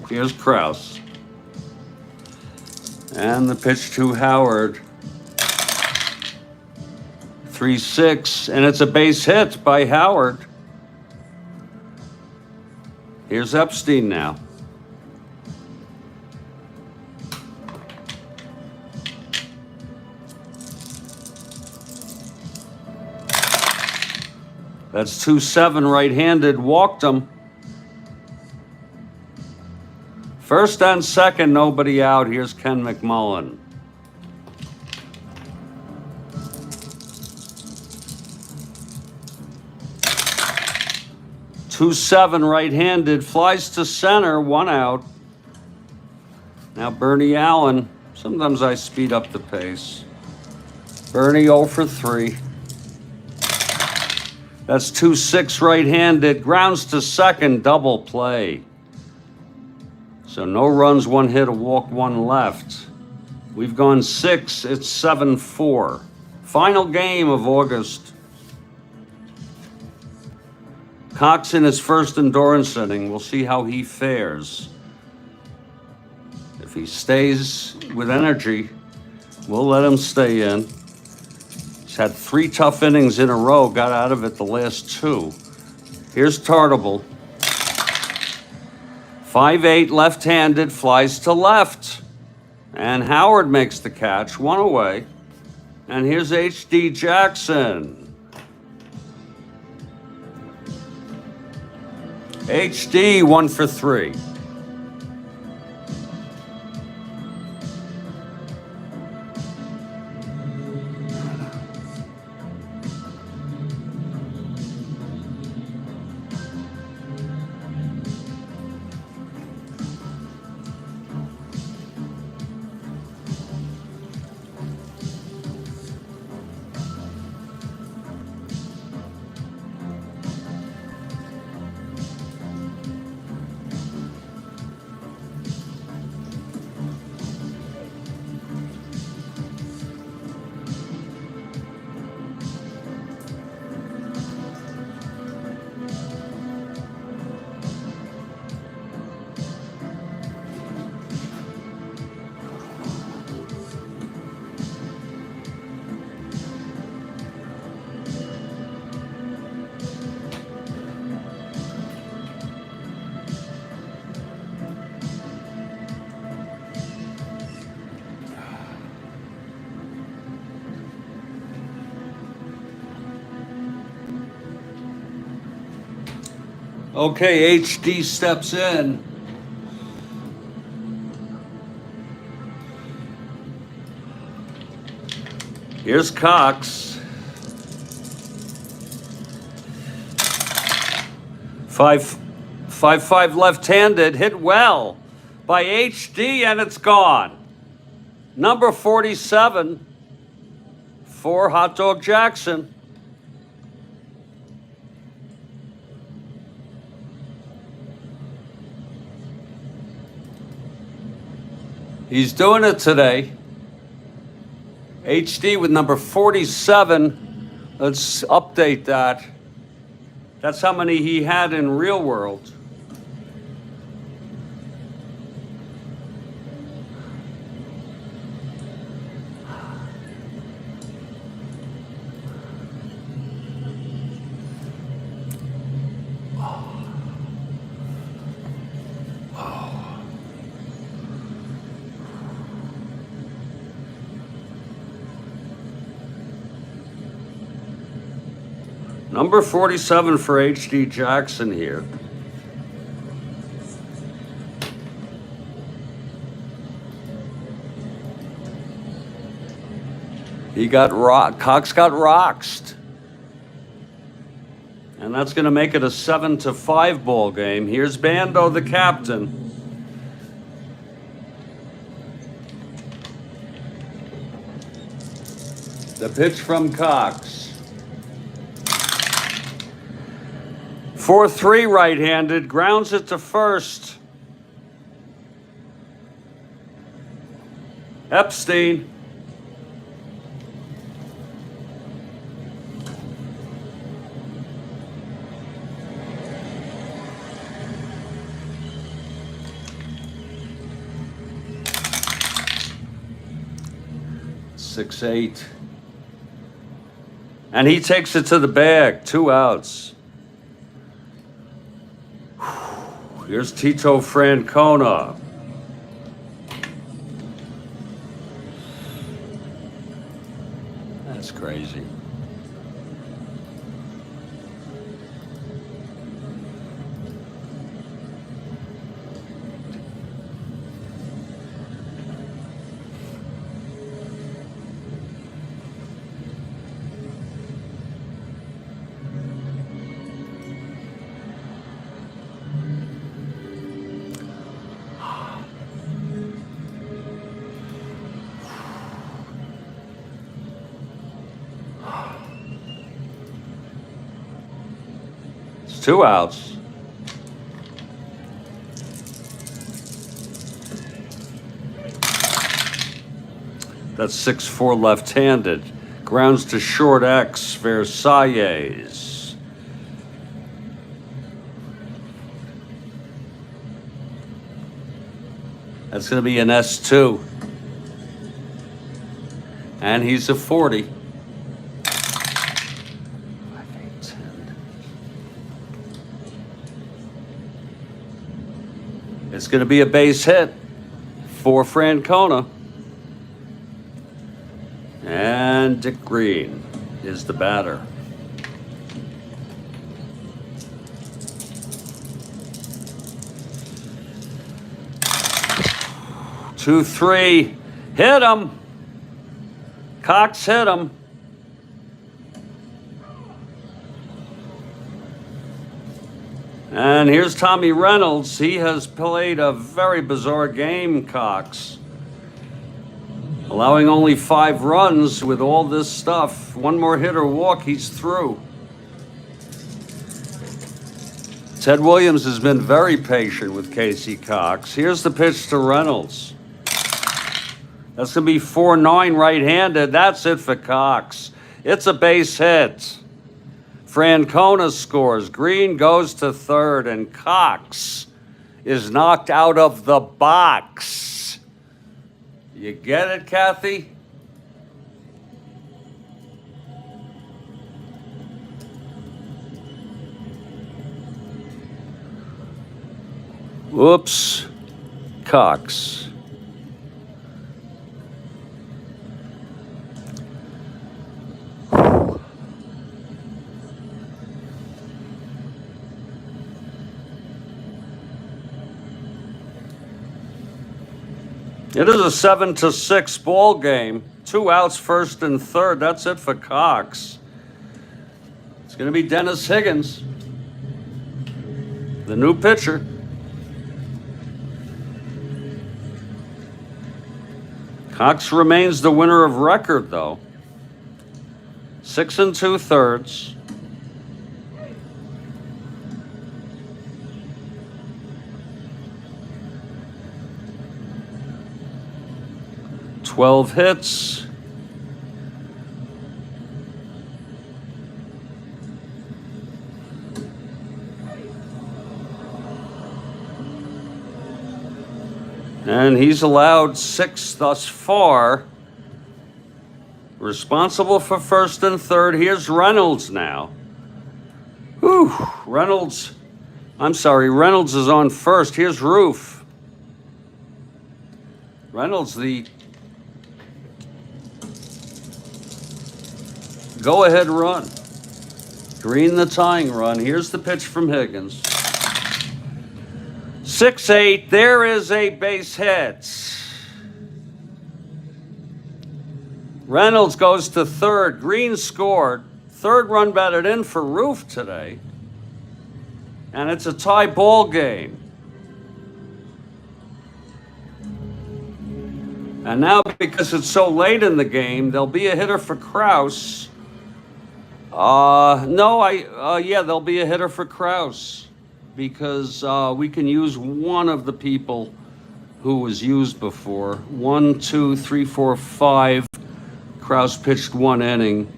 Here's Kraus. And the pitch to Howard. 3-6, and it's a base hit by Howard. Here's Epstein now. That's 2-7 right-handed, walked him. First and second, nobody out. Here's Ken McMullen. Two 7 right-handed, flies to center, 1 out. Now Bernie Allen. Sometimes I speed up the pace. Bernie 0 for 3. That's 2-6 right-handed, grounds to second, double play. So no runs, 1 hit, a walk, 1 left. We've gone 6, it's 7-4. Final game of August. Cox in his first endurance inning. We'll see how he fares. If he stays with energy, we'll let him stay in. He's had 3 tough innings in a row, got out of it the last 2. Here's Tartable. 5-8 left-handed, flies to left. And Howard makes the catch, 1 away. And here's H.D. Jackson. HD 1 for 3. Okay, HD steps in. Here's Cox. 5-5 left-handed, hit well by HD, and it's gone. Number 47 for Hot Dog Jackson. He's doing it today. HD with number 47. Let's update that. That's how many he had in real world. Number 47 for H.D. Jackson here. Cox got roxed. And that's going to make it a 7-5 ball game. Here's Bando, the captain. The pitch from Cox. 4-3 right-handed, grounds it to first. Epstein. 6-8. And he takes it to the bag. 2 outs. Here's Tito Francona. That's crazy. It's 2 outs. That's 6-4 left-handed. Grounds to short X, Versailles. That's going to be an S2. And he's a 40. 5, 8, 10. It's going to be a base hit for Francona. And Dick Green is the batter. Two, 3, hit him. Cox hit him. And here's Tommy Reynolds. He has played a very bizarre game, Cox. Allowing only 5 runs with all this stuff. 1 more hit or walk, he's through. Ted Williams has been very patient with Casey Cox. Here's the pitch to Reynolds. That's going to be 4-9 right-handed. That's it for Cox. It's a base hit. Francona scores. Green goes to third, and Cox is knocked out of the box. You get it, Kathy? Whoops. Cox. It is a 7-6 ball game. 2 outs, first and third. That's it for Cox. It's going to be Dennis Higgins, the new pitcher. Cox remains the winner of record, though. 6 2/3. Twelve hits. And he's allowed 6 thus far. Responsible for first and third. Here's Reynolds now. Whew. Reynolds is on first. Here's Roof. Reynolds, the go-ahead run. Green, the tying run. Here's the pitch from Higgins. 6-8. There is a base hit. Reynolds goes to third. Green scored. Third run batted in for Roof today. And it's a tie ball game. And now, because it's so late in the game, there'll be a hitter for Kraus. There'll be a hitter for Kraus because we can use one of the people who was used before. 1, 2, 3, 4, 5. Kraus pitched 1 inning.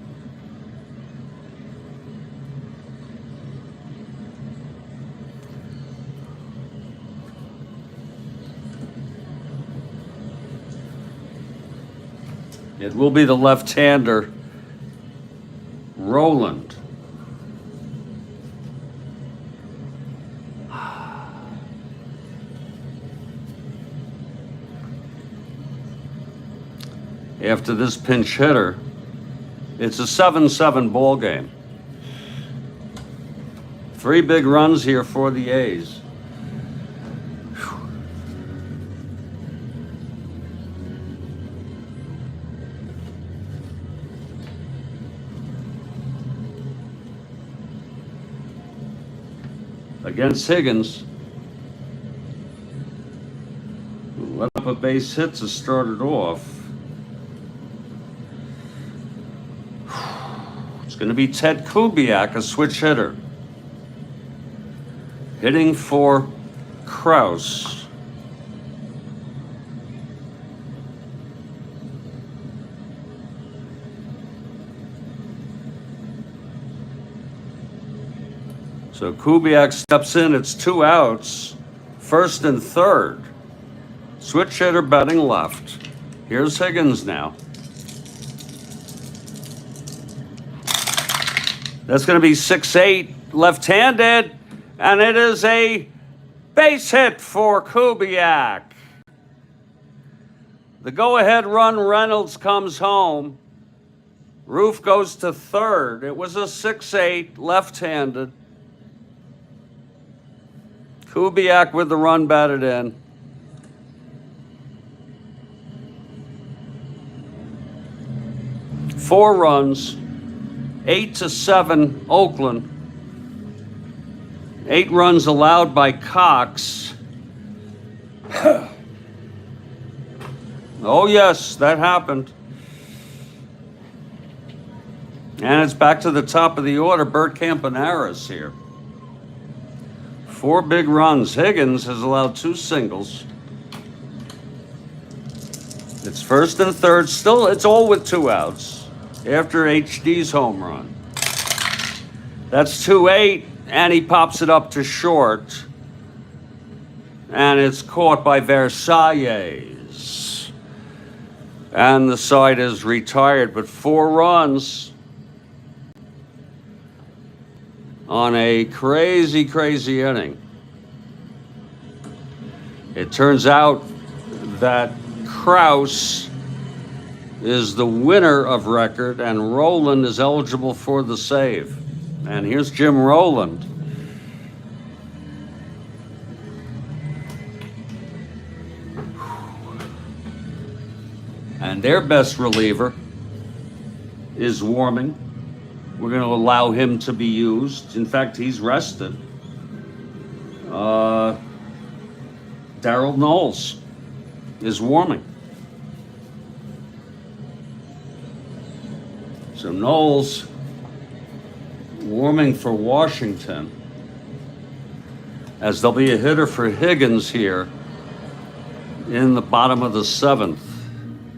It will be the left-hander, Roland. After this pinch hitter, it's a 7-7 ball game. 3 big runs here for the A's. Against Higgins, who let up a base hit to start it off. It's going to be Ted Kubiak, a switch hitter, hitting for Kraus. So Kubiak steps in. It's 2 outs, first and third. Switch hitter batting left. Here's Higgins now. That's going to be 6-8, left-handed, and it is a base hit for Kubiak. The go-ahead run, Reynolds comes home. Roof goes to third. It was a 6-8, left-handed. Kubiak with the run batted in. Four runs, 8-7 Oakland. 8 runs allowed by Cox. Oh yes, that happened. And it's back to the top of the order. Bert Campaneris here. 4 big runs. Higgins has allowed 2 singles. It's first and third. Still, it's all with 2 outs after HD's home run. That's 2-8, and he pops it up to short. And it's caught by Versailles. And the side is retired, but 4 runs on a crazy, crazy inning. It turns out that Kraus is the winner of record, and Roland is eligible for the save. And here's Jim Roland. And their best reliever is Warming. We're going to allow him to be used. In fact, he's rested. Darryl Knowles is warming. So Knowles warming for Washington, as there'll be a hitter for Higgins here in the bottom of the 7th.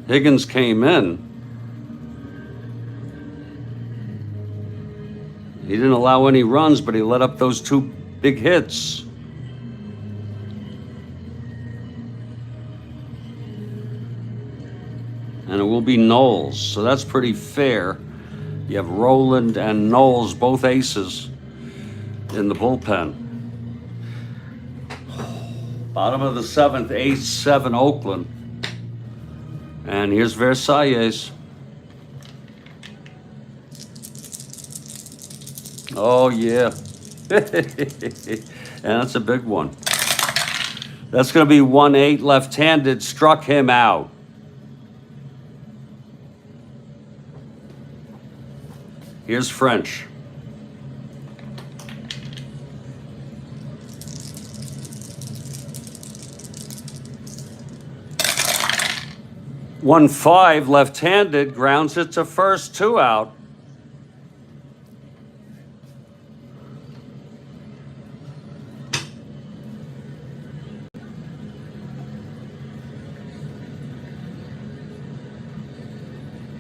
Higgins came in. He didn't allow any runs, but he let up those 2 big hits. And it will be Knowles, so that's pretty fair. You have Roland and Knowles, both aces, in the bullpen. Bottom of the 7th, 8-7 Oakland. And here's Versailles. Oh, yeah. And that's a big one. That's going to be 1-8 left-handed, struck him out. Here's French. One 5 left-handed, grounds it to first, 2 out.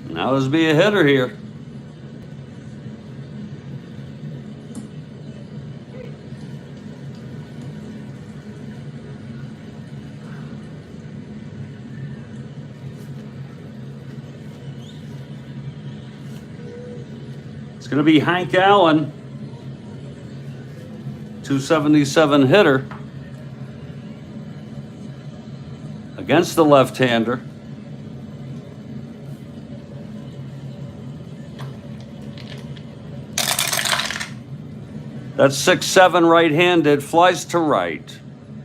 Now there's be a hitter here. going to be Hank Allen, 277 hitter, against the left-hander. That's 6-7 right-handed, flies to right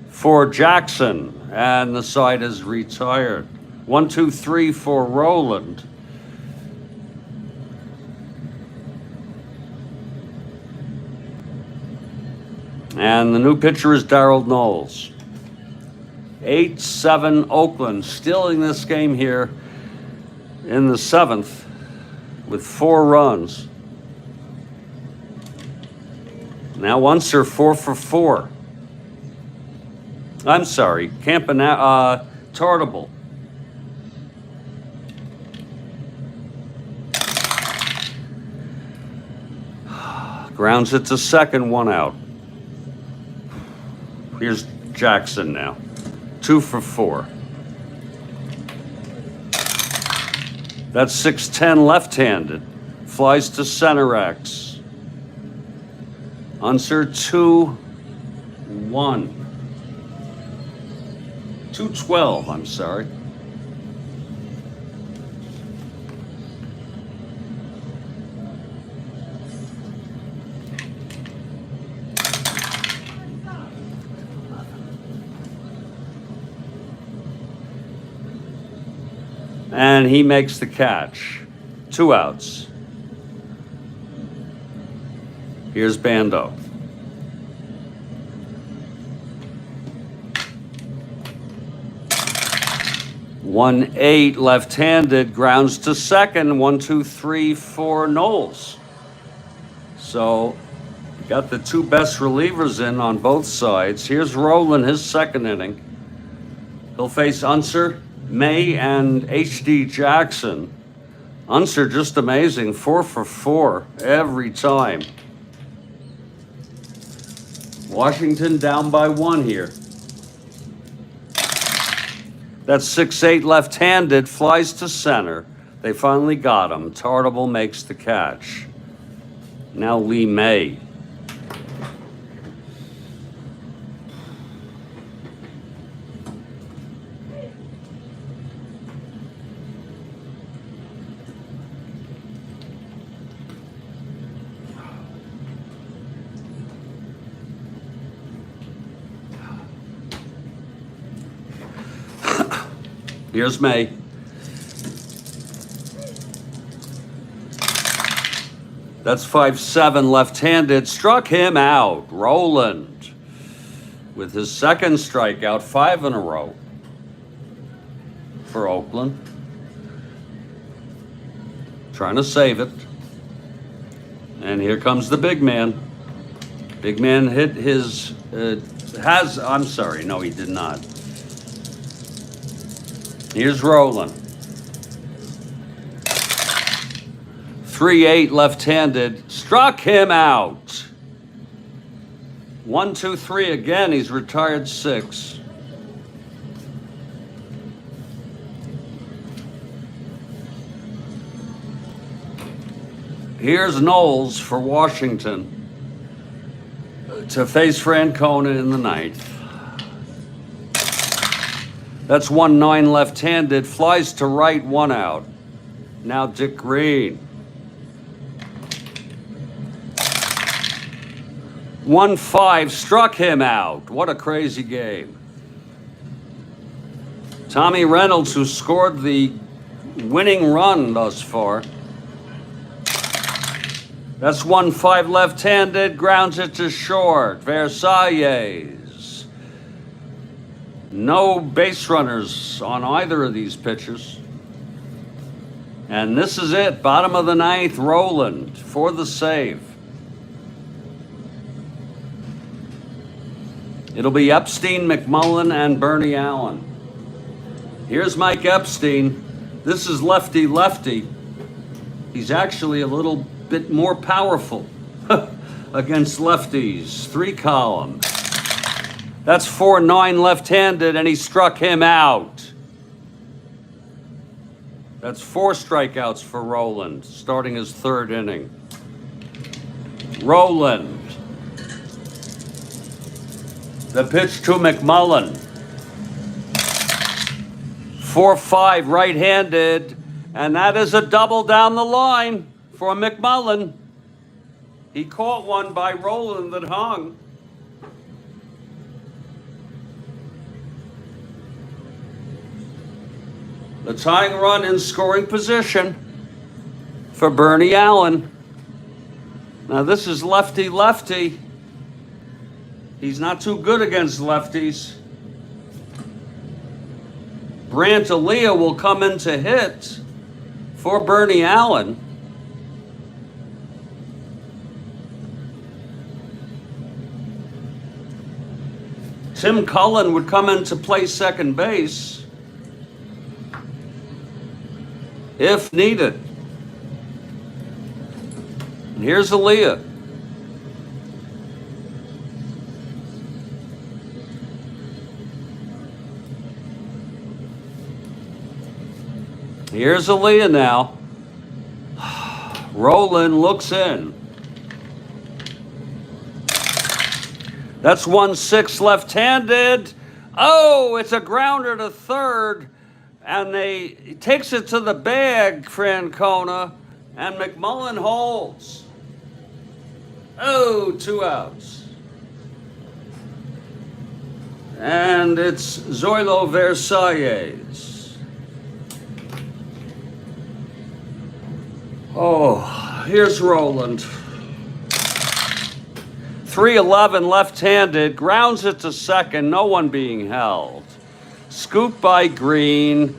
for Jackson, and the side is retired. 1-2-3 for Roland. And the new pitcher is Darryl Knowles. 8-7 Oakland, still in this game here in the 7th with 4 runs. Now Unser 4 for 4. I'm sorry, Tartable. Grounds it to second, 1 out. Here's Jackson now. 2 for 4. That's 6-10 left-handed. Flies to center X. Unser 2-1. 2-12, I'm sorry. And he makes the catch. 2 outs. Here's Bando. One 8 left-handed, grounds to second. 1-2-3 for Knowles. So got the 2 best relievers in on both sides. Here's Roland, his second inning. He'll face Unser, May, and H.D. Jackson. Unser just amazing, 4 for 4 every time. Washington down by 1 here. That's 6-8 left-handed, flies to center. They finally got him. Tartable makes the catch. Now Lee May. Here's May. That's 5-7 left-handed. Struck him out. Roland with his second strikeout, 5 in a row for Oakland. Trying to save it. And here comes the big man. Big man hit his, I'm sorry, no, he did not. Here's Roland. 3-8 left-handed. Struck him out. 1-2-3 again. He's retired 6. Here's Knowles for Washington to face Francona in the 9th. That's 1-9 left-handed, flies to right, 1 out. Now Dick Green. 1-5, struck him out. What a crazy game. Tommy Reynolds, who scored the winning run thus far. That's 1-5 left-handed, grounds it to short. Versailles. No base runners on either of these pitchers. And this is it, bottom of the 9th, Roland for the save. It'll be Epstein, McMullen, and Bernie Allen. Here's Mike Epstein. This is lefty-lefty. He's actually a little bit more powerful against lefties. 3 column. That's 4-9 left-handed, and he struck him out. That's 4 strikeouts for Roland, starting his 3rd inning. Roland. The pitch to McMullen. 4-5 right-handed, and that is a double down the line for McMullen. He caught one by Roland that hung. The tying run in scoring position for Bernie Allen. Now this is lefty-lefty. He's not too good against lefties. Brantalia will come in to hit for Bernie Allen. Tim Cullen would come in to play second base if needed. And here's Aaliyah. Here's Aaliyah now. Roland looks in. That's 1-6 left-handed. Oh, it's a grounder to third. And he takes it to the bag, Francona. And McMullen holds. Oh, 2 outs. And it's Zoilo Versailles. Oh, here's Roland. 3-11 left-handed, grounds it to second, no one being held. Scooped by Green,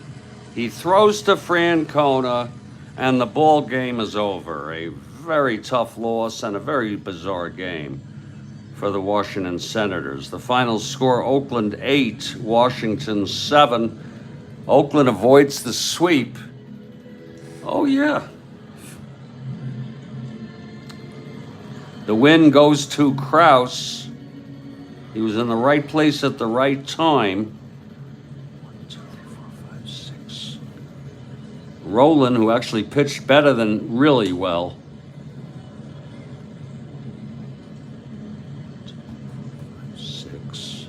he throws to Francona, and the ball game is over. A very tough loss and a very bizarre game for the Washington Senators. The final score, Oakland 8, Washington 7. Oakland avoids the sweep. Oh yeah. The win goes to Kraus. He was in the right place at the right time. 1, 2, 3, 4, 5, 6. Roland, who actually pitched better than really well. 2, 4, 5, 6.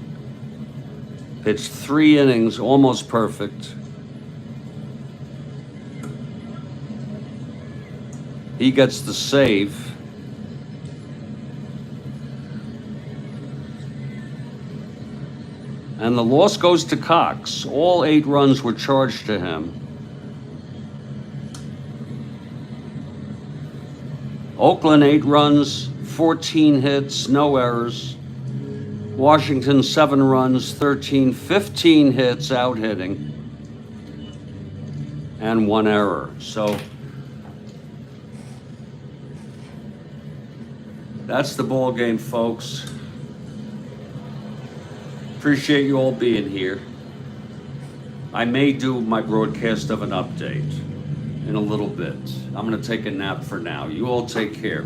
Pitched 3 innings, almost perfect. He gets the save. And the loss goes to Cox. All 8 runs were charged to him. Oakland 8 runs, 14 hits, no errors. Washington 7 runs, 15 hits, out hitting, and 1 error. So that's the ball game, folks. Appreciate you all being here. I may do my broadcast of an update in a little bit. I'm going to take a nap for now. You all take care.